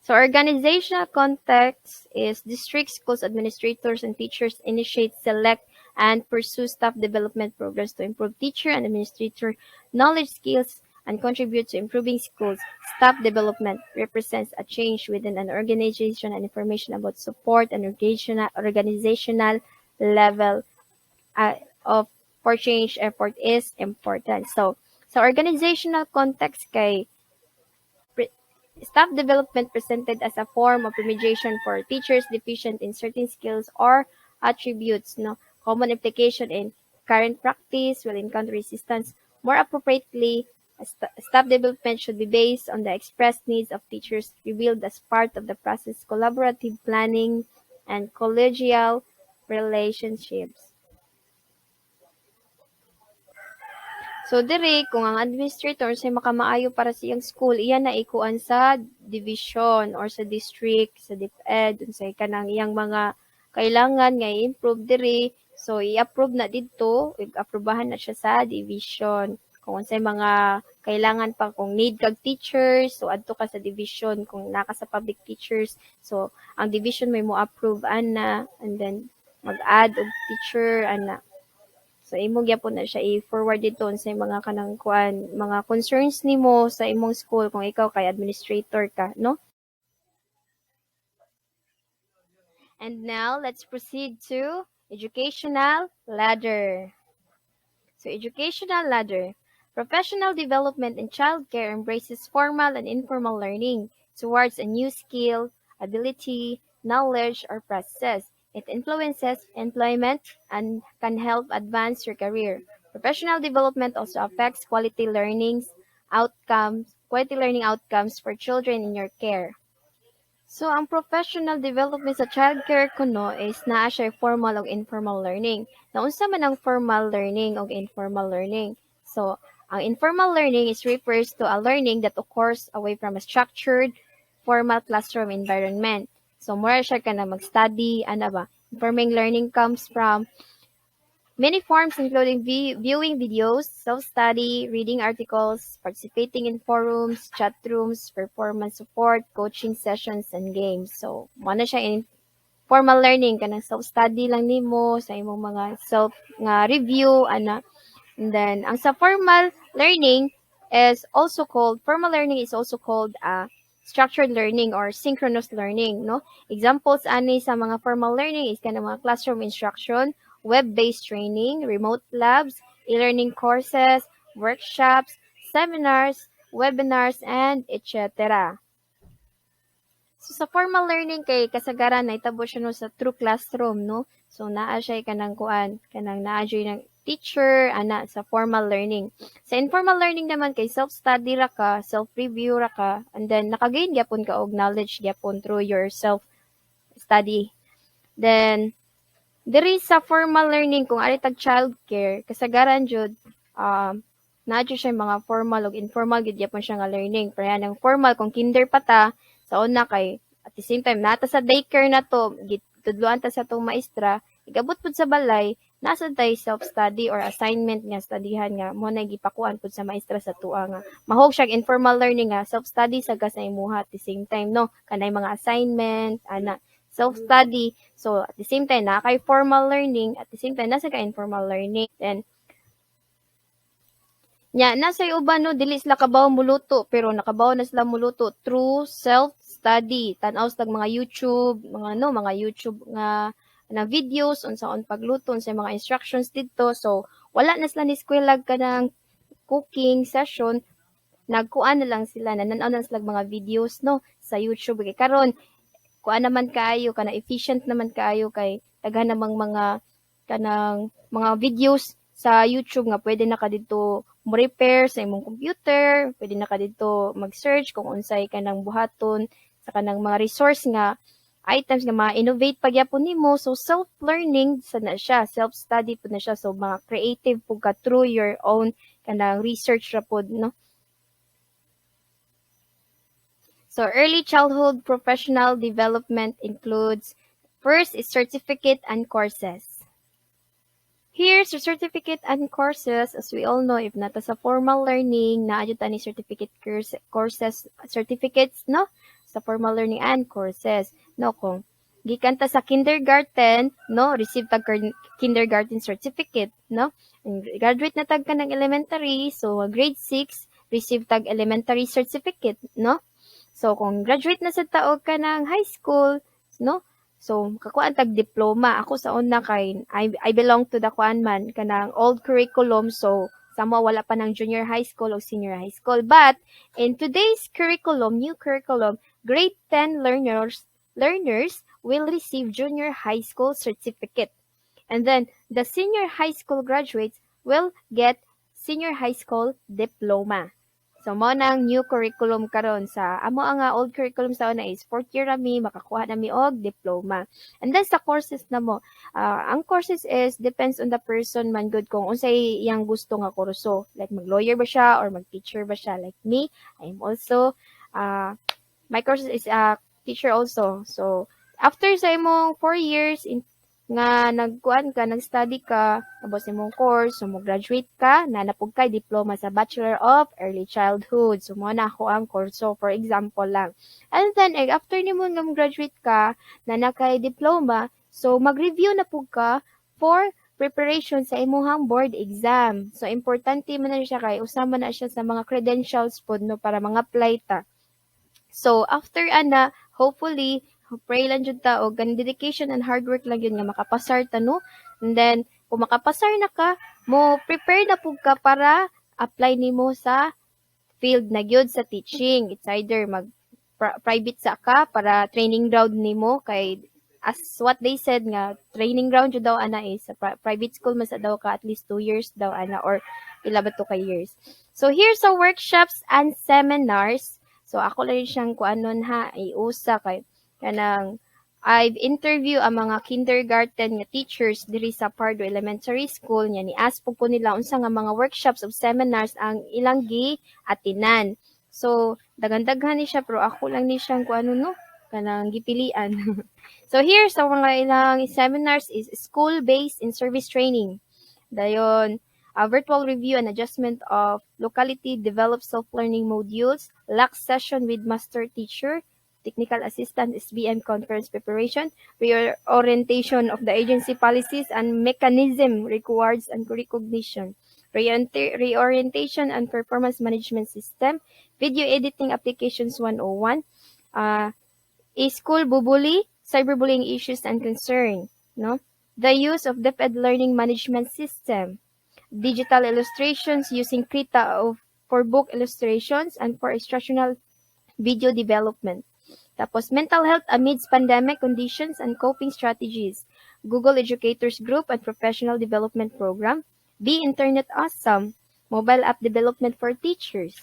So organizational context is district schools administrators and teachers initiate, select, and pursue staff development programs to improve teacher and administrator knowledge skills and contribute to improving schools. Staff development represents a change within an organization and information about support and organizational level of for change effort is important. So, sa organizational context kay staff development presented as a form of remediation for teachers deficient in certain skills or attributes. No, common application in current practice will encounter resistance. More appropriately, staff development should be based on the expressed needs of teachers revealed as part of the process, collaborative planning, and collegial relationships. So dire kung ang administrator say makamaayo para sa iyang school, iya na ikuan sa division or sa district, sa DepEd, unsay kanang iyang mga kailangan nga i-improve dire. So i-approve na didto, i-aprobahan na siya sa division. Kung unsay mga kailangan pa kung need kag teachers, so adto ka sa division kung naka sa public teachers. So ang division may mo approve ana and then mag-add og teacher ana. So imo gyapon na siya i-forward dito sa mga kanang kuan, mga concerns nimo sa imong school kung ikaw kay administrator ka, no? And now let's proceed to educational ladder. So educational ladder. Professional development in childcare embraces formal and informal learning towards a new skill, ability, knowledge, or process. It influences employment and can help advance your career. Professional development also affects quality learning outcomes for children in your care. So, ang professional development sa childcare kuno is naa siya formal o informal learning. Naunsa man ang formal learning o informal learning. So, ang informal learning is refers to a learning that occurs away from a structured, formal classroom environment. So, mura siya ka na mag-study, ano ba? Informing learning comes from many forms including viewing videos, self-study, reading articles, participating in forums, chat rooms, performance support, coaching sessions, and games. So, mo na siya in formal learning kanang self-study lang nimo sa imong mga self nga review ana. And then ang sa formal learning is also called structured learning or synchronous learning, no? Examples ani sa mga formal learning is kanang mga classroom instruction, web-based training, remote labs, e-learning courses, workshops, seminars, webinars, and etc. So, sa formal learning kay kasagaran nahitabo siya no sa true classroom, no? So, naa siya kanang kuan, kanang naa siya ng teacher, ana, sa formal learning. Sa informal learning naman kay self-study ra ka, self-review ra ka, and then nakagain gyapon ka og knowledge gyapon through your self-study. Then, diri sa formal learning kung ari tag childcare, kasagaran jud naa jud siya mga formal ug informal gid gyapon siya nga learning. Pero yan, ang formal kung kinder pa ta, sa una kay at the same time nata sa daycare na to, gitudloan ta sa tong maestra, igabot pud sa balay, nasa tay self-study or assignment nga studyhan nga mo na gipakuan pud sa maestra sa tuwa nga. Mahog siya informal learning nga self-study sa sa imuha at the same time no, kanay mga assignment, ana self-study. So, at the same time, na kay formal learning, at the same time, nasa ka informal learning. Then, nasa uban no, dili sila kabaw muluto, pero nakabaw na sila muluto through self-study. Tanaw sa mga YouTube, mga YouTube nga na videos, unsaon pagluto, sa mga instructions dito. So, wala na sila ni eskwela ka ng cooking session, nagkuan na lang sila, nananaw na sila mga videos, no, sa YouTube. Kay karon kuan naman kaayo kana efficient naman kaayo kay daghan namang mga kanang mga videos sa YouTube nga pwede na ka dito mo repair sa imong computer, pwede na ka dito mag-search kung unsay kanang buhaton sa kanang mga resource nga items nga ma-innovate pagyapon nimo. So self-learning sa na siya, self-study pud na siya, so mga creative pud ka through your own kanang research ra pud, no. So, early childhood professional development includes, first is certificate and courses. Here's your certificate and courses. As we all know, if nata sa formal learning, naadyo ni certificate courses, certificates, no? Sa formal learning and courses. No, kung gikan ta sa kindergarten, no? Receive tag kindergarten certificate, no? And graduate na tag ka ng elementary, so grade 6, receive tag elementary certificate, no? So, kung graduate na sa taog ka ng high school, no? So, kakuan tag diploma. Ako sa una kay, I belong to the kuan man, kanang old curriculum. So, samo wala pa ng junior high school o senior high school. But, in today's curriculum, new curriculum, grade 10 learners will receive junior high school certificate. And then, the senior high school graduates will get senior high school diploma. So, mo nang new curriculum karon sa amo ang old curriculum sa una is 4th year nami makakuha nami og diploma. And then sa courses na mo, ang courses is depends on the person man good kung unsay iyang gusto nga kurso. Like mag-lawyer ba siya or mag-teacher ba siya. Like me, I'm also my courses is teacher also. So, after sa imong 4 years nga nagkuan ka, nag-study ka, tapos imong course, so mo graduate ka, nanapog kay diploma sa Bachelor of Early Childhood. So mo na ako ang kurso, for example lang. And then, after nimo nga graduate ka, na kay diploma, so mag-review na pug ka for preparation sa imuhang board exam. So, importante man na siya kay, usama na siya sa mga credentials pod, no, para mga apply ta. So, after ana, hopefully, pray lang jud ta og dedication and hard work lang yun nga makapasar ta, no? And then kung makapasar na ka, mo prepare na pug ka para apply nimo sa field na gyud sa teaching. It's either mag private sa ka para training ground nimo kay as what they said nga training ground jud daw ana is sa private school mas daw ka at least 2 years daw ana or pila ba to ka years. So here's some workshops and seminars. So ako lang siyang kuanon ha iusa kay kanang I've interviewed ang mga kindergarten nga teachers diri sa Pardo Elementary School nya ni ask po nila unsa nga mga workshops of seminars ang ilang gi atinan. So daghan-daghan ni siya pero ako lang ni siyang kuano no kanang gipilian. So here sa mga ilang seminars is school-based in service training. Dayon, virtual review and adjustment of locality developed self-learning modules, lax session with master teacher, technical assistant, SBM conference preparation, reorientation of the agency policies and mechanism rewards and recognition, reorientation and performance management system, video editing applications 101, school bully, cyberbullying issues and concern, no? The use of DepEd learning management system, digital illustrations using Krita for book illustrations and for instructional video development. Tapos, mental health amidst pandemic conditions and coping strategies. Google Educators Group and Professional Development Program. Be Internet Awesome. Mobile app development for teachers.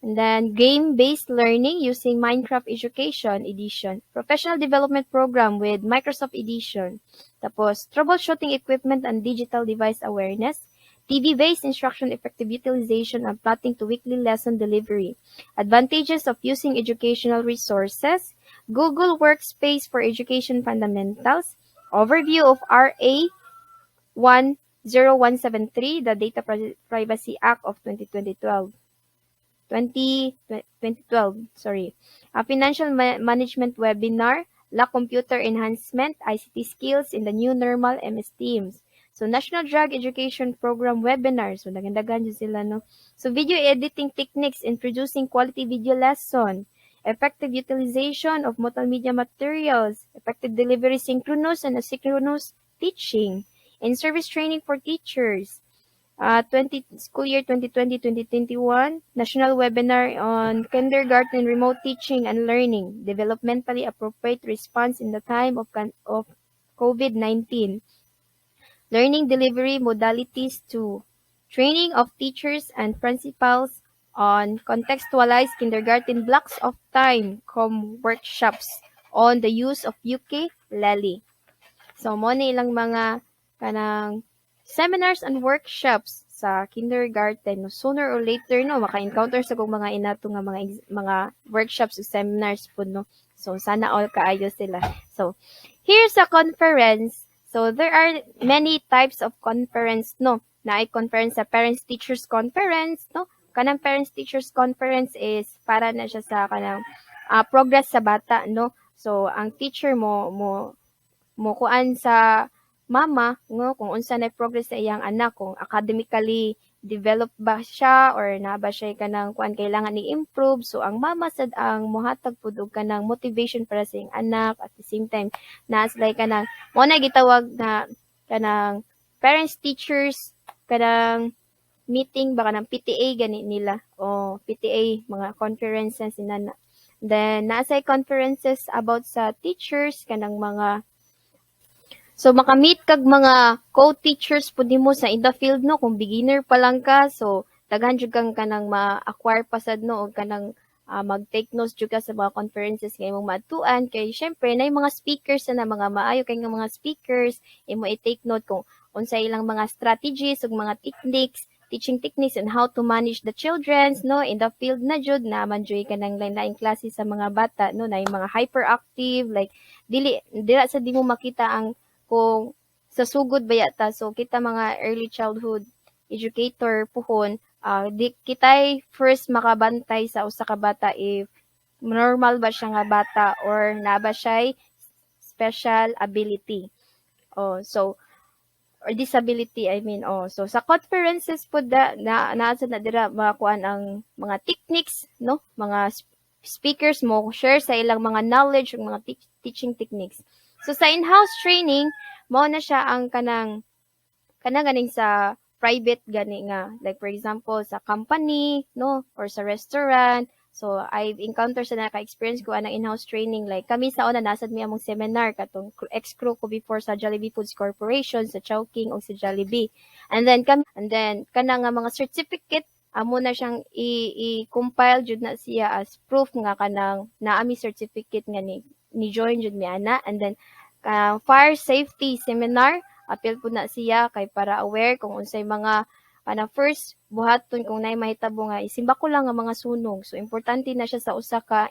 And then, game-based learning using Minecraft Education Edition. Professional Development Program with Microsoft Edition. Tapos, troubleshooting equipment and digital device awareness. TV-based instruction effective utilization and plotting to weekly lesson delivery. Advantages of using educational resources. Google Workspace for Education Fundamentals. Overview of RA 10173, the Data Privacy Act of 2012. A financial management webinar, La Computer Enhancement, ICT Skills in the New Normal, MS Teams. So, National Drug Education Program webinars. So, dagan-dagan dyan sila, no? So, video editing techniques in producing quality video lesson. Effective utilization of multimedia materials. Effective delivery synchronous and asynchronous teaching. In-service training for teachers. School year 2020-2021, national webinar on kindergarten remote teaching and learning, developmentally appropriate response in the time of COVID-19. Learning delivery modalities to training of teachers and principals on contextualized kindergarten blocks of time workshops on the use of ukulele. So, mo na ilang mga kanang seminars and workshops sa kindergarten. No, sooner or later, no, maka-encounter sa kong mga inato nga mga workshops o seminars po, no. So, sana all kaayo sila. So, here's a conference. So, there are many types of conference, no. Naay conference sa parents-teachers conference, no. Kanang parents-teachers conference is para na siya sa kanang progress sa bata, no. So, ang teacher mo kuan sa mama, no, kung unsa na progress sa iyang anak, kung academically develop ba siya or na ba siya kanang kuan kailangan ni improve. So, ang mama sad ang mohatag pud og kanang motivation para sa iyang anak at the same time na like kanang mo na gitawag na kanang parents teachers kanang meeting baka ng PTA gani nila o PTA mga conferences inana. Then nasa conferences about sa teachers kanang mga so, makamit kag mga co-teachers po mo sa in the field, no? Kung beginner pa lang ka, so, daghan jud kang kanang ma-acquire pasad, no? O kanang mag-take notes jud ka sa mga conferences nga imong matuan. Kay, syempre, na yung mga speakers na mga maayo kay nga mga speakers, imo i-take note kung unsa ilang mga strategies ug mga techniques, teaching techniques and how to manage the children's, no? In the field na jud, naman jud ka nang lain-laing klase sa mga bata, no? Na yung mga hyperactive, like, dila sa di mo makita ang kung sa sugod ba yata, so kita mga early childhood educator puhon, di kitay first makabantay sa usa ka bata if normal ba siya nga bata or na ba siya special ability. So or disability, I mean. So sa conferences po naasa na dira makuan ang mga techniques, no? Mga speakers mo share sa ilang mga knowledge ug mga teaching techniques. So, sa in-house training, mao na siya ang kanang ganing sa private gani nga. Like, for example, sa company, no? Or sa restaurant. So, I've encountered sa naka-experience ko anang in-house training. Like, kami sa una, nasad mi among seminar, katong ex-crew ko before sa Jollibee Foods Corporation, sa Chowking, o sa Jollibee. And then, kanang nga mga certificate, amo na siyang i-compile jud na siya as proof nga kanang naami certificate nga ni join jud mi ana. And then fire safety seminar, apil po na siya kay para aware kung unsay mga first buhaton kung naay mahitabo nga isimba ko lang nga mga sunog. So importante na siya sa usa ka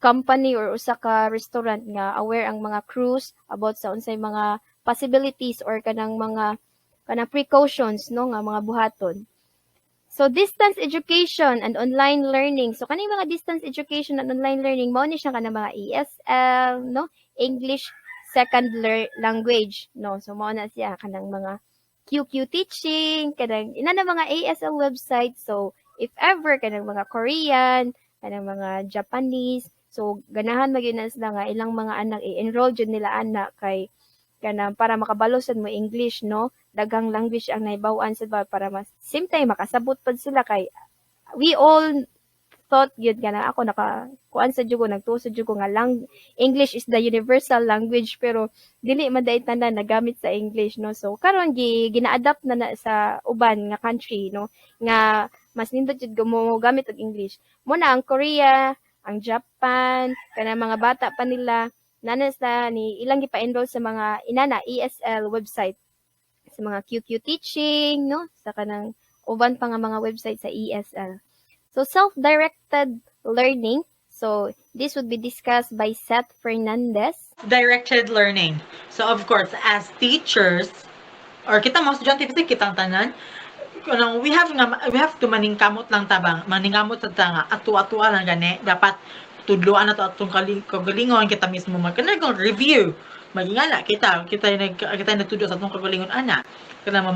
company or usa ka restaurant nga aware ang mga crews about sa unsay mga possibilities or kanang precautions no nga mga buhaton. So distance education and online learning. So kaning mga distance education and online learning mao ni siya kanang mga ESL no, English second language no. So mao na siya kanang mga QQ teaching, kanang ina na mga ASL website. So if ever kanang mga Korean, kanang mga Japanese, so ganahan magyud na sila nga ilang mga anak i-enroll jud nila anak kay kanang para makabalo sad mo English no. Daghang language ang naibaw-an sa para mas same time makasabot pad sila kay we all thought yun kana ako kuan sa jugo nagtuo sa jugo nga English is the universal language pero dili man dai tanan nagamit sa English no. So karon gina-adapt na sa uban nga country no nga mas nindot jud mo gamit og English. Mo na ang Korea, ang Japan, kana mga bata pa nila nanas na ni ilang gipa-enroll sa mga inana ESL website, sa mga QQ teaching no, sa kanang uban pa nga mga website sa ESL. So self-directed learning. So this would be discussed by Seth Fernandez. Directed learning. So of course, as teachers, or kita mga estudyante kasi kitang tanan, we have to maningkamot lang tabang, maningkamot sa tanga, atu-atua lang gani, dapat tudloan na to atong kagalingon kita mismo magkanang review. Magingala kita nagtudlo sa atong kagalingon ana. Kanang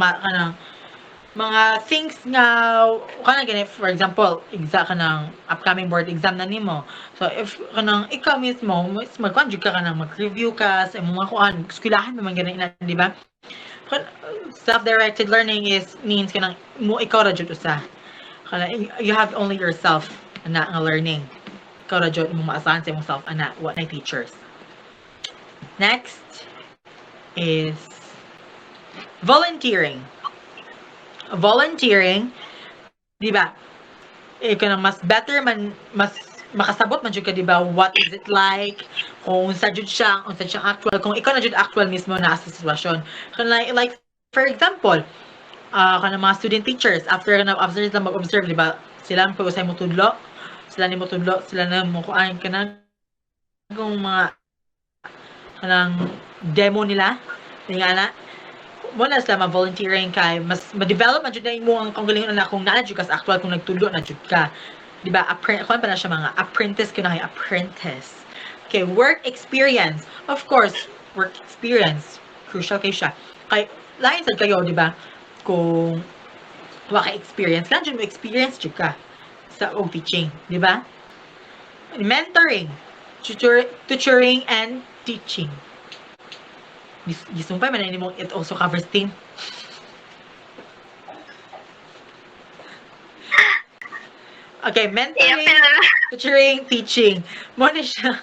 mga things nga kana gani, for example kanang upcoming board exam na nimo, so if kanang ikaw mismo magkanjud ka kanang mag-review ka sa mga kuan eskwelahan naman gani na, di ba? Self-directed learning means kanang mo ikaw ra jud usa kanang you have only yourself na nga learning, ikaw ra jud mo maasahan sa imong self ana what na teachers. Next is volunteering. Volunteering, di ba? Kanang mas better man, mas makasabot man jud ka, di ba? What is it like? Kung unsa jud siya actual, kung ikaw na jud actual mismo na sa sitwasyon. Kanang like for example, kanang mga student teachers after sila mag-observe, di ba? Sila pag usay mo tudlo, sila na mo kuan kanang kung mga kanang demo nila, nga na muna sila ma-volunteering kay mas ma-develop man jud na imo ang kagalingon na kung naa jud ka sa actual kung nagtulo na jud ka, di ba? Kuan pa na siya mga apprentice apprentice. Okay, work experience. Of course, work experience crucial kay siya. Kay lain sad kayo, di ba? Kung wa ka experience, kan jud mo experience jud ka sa teaching, di ba? Mentoring, tutoring and teaching. Gisumpay man na mo, it also covers team. Okay, mentoring, tutoring, teaching. Muna siya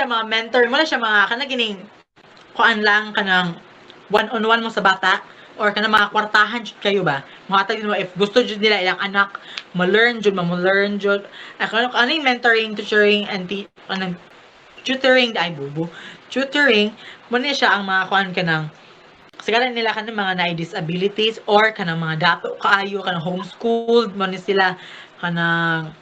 mga mentor, muna siya mga gining kuan lang kanang one-on-one mo sa bata or kanang mga kwartahan jud kayo ba? Mga tagin mo if gusto jud nila ilang anak ma-learn jud. Ano yung mentoring, tutoring and tutoring muna siya ang mga kuan kanang sigara nila kanang mga na disabilities or kanang mga dato kaayo kanang homeschooled muna sila kanang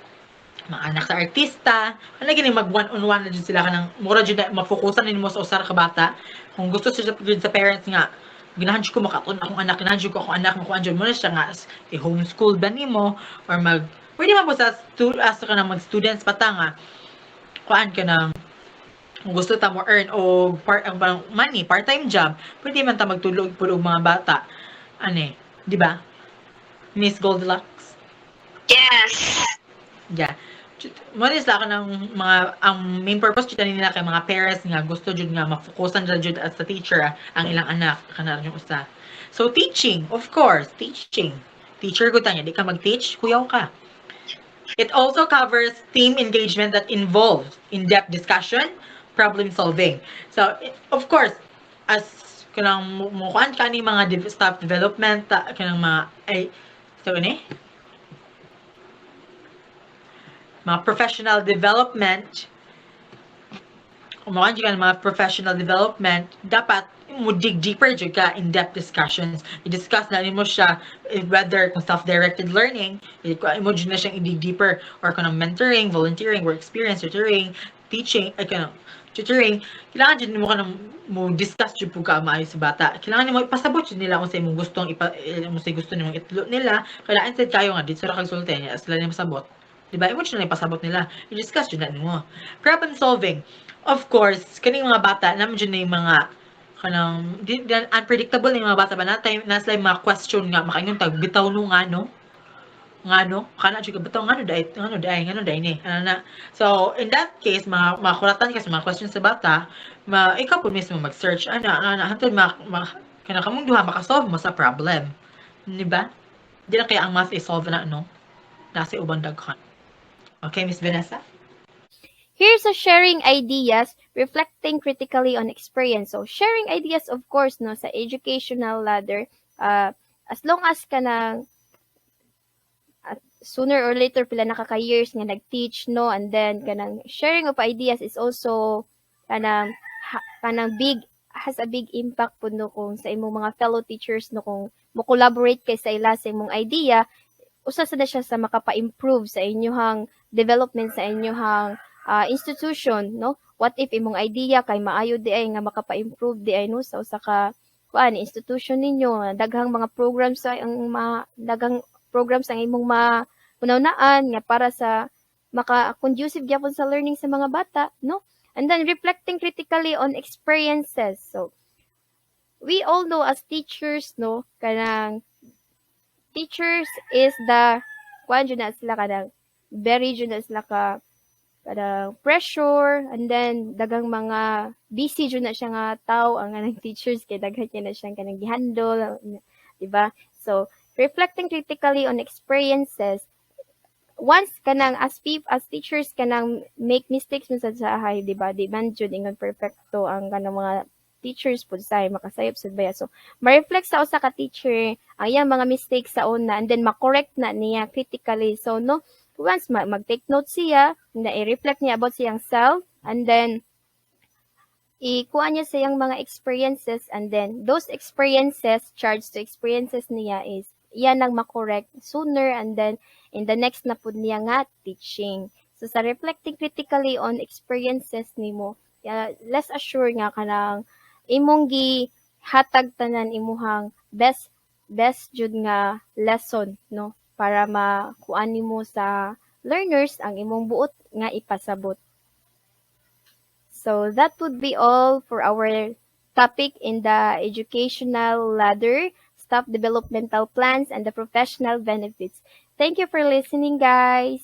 mga anak sa artista kanang gini mag one-on-one na jud sila kanang mura jud mafokusan nimo sa usar ka bata. Kung gusto sa parents nga ganahan jud ko makatun akong anak, ganahan jud ko akong anak makuan jud muna siya nga i-homeschool ba nimo or pwede man po sa kanang mag-students pa ta nga kuan kanang kung gusto ta mo earn o money, part-time job, pwede man ta magtulog pud og mga bata. Ane, di ba? Miss Goldilocks? Yes. Yeah. Manis lang ng mga ang main purpose jud nila kay mga parents nga gusto jud nga mafokusan jud as a teacher ang ilang anak kana yung usa. So teaching, of course, teaching. Teacher gud tanya, di ka mag-teach, kuyaw ka. It also covers team engagement that involves in-depth discussion, problem solving. So, of course, as kanang mukuan ka ni mga staff development, kanang mga professional development, mga dyan mga professional development, dapat mo dig deeper dyan ka, in-depth discussions. I-discuss na mo siya, whether kung self-directed learning, mo dyan na siyang i-dig deeper, or kung mentoring, volunteering, work experience, teaching, tutoring, kailangan dyan mo ka mo discuss dyan po ka maayo sa bata. Kailangan mo ipasabot dyan nila kung sa imong gustong gusto nimong itlo nila. Kailangan sa kayo nga dito sa kagsulte niya, sila nila masabot. Diba? Imo dyan na ipasabot nila. I-discuss dyan na mo. Problem solving. Of course, kaning mga bata, naman dyan na yung mga kanang unpredictable na yung mga bata ba na time nasa mga question nga makaingon tag bitaw no nga no kana jud bitaw ngano dai ni ana so in that case makuratan ka sa mga questions sa bata ikaw po mismo mag-search ana hantod kana kamong duha makasolve mo sa problem di ba di na kaya ang math is solve na no nasa ubang daghan. Okay, Miss Vanessa. Here's a sharing ideas, reflecting critically on experience. So, sharing ideas, of course, no, sa educational ladder, as long as ka na, sooner or later, pila nakaka-years nga nag-teach, no, and then, kanang sharing of ideas is also, kanang big, has a big impact po, no, kung sa imong mga fellow teachers, no, kung mo collaborate kay sa ila sa imong idea, usa sa na siya sa makapa-improve sa inyong development sa inyong institution, no? What if imong idea kay maayo di ay nga makapa-improve di ay no sa usa ka institution ninyo, daghang mga programs daghang programs ang imong maunawaan nga para sa maka-conducive gyapon sa learning sa mga bata, no? And then reflecting critically on experiences. So we all know as teachers, no, kanang teachers is the jud na sila kanang very jud na sila ka kada pressure, and then dagang mga busy jud na siya nga tao ang anang teachers kay daghan niya na siyang kanang gihandle, di ba? So reflecting critically on experiences, once kanang as teachers kanang make mistakes man sa sahay, di ba? Di man jud ingon perfecto ang kanang mga teachers pud say makasayop sad baya. So ma-reflect sa usa ka teacher ang iyang mga mistakes sa una, and then ma-correct na niya critically. So no, once mag-take note siya, na i-reflect niya about siyang self, and then ikuha niya sa iyang mga experiences, and then those experiences, charged to experiences niya is iyan ang ma-correct sooner, and then in the next na pud niya nga teaching. So sa reflecting critically on experiences nimo, less assured nga kanang imong hatag tanan imuhang best jud nga lesson, no, para makuan nimo sa learners ang imong buot nga ipasabot. So that would be all for our topic in the educational ladder, staff developmental plans, and the professional benefits. Thank you for listening, guys.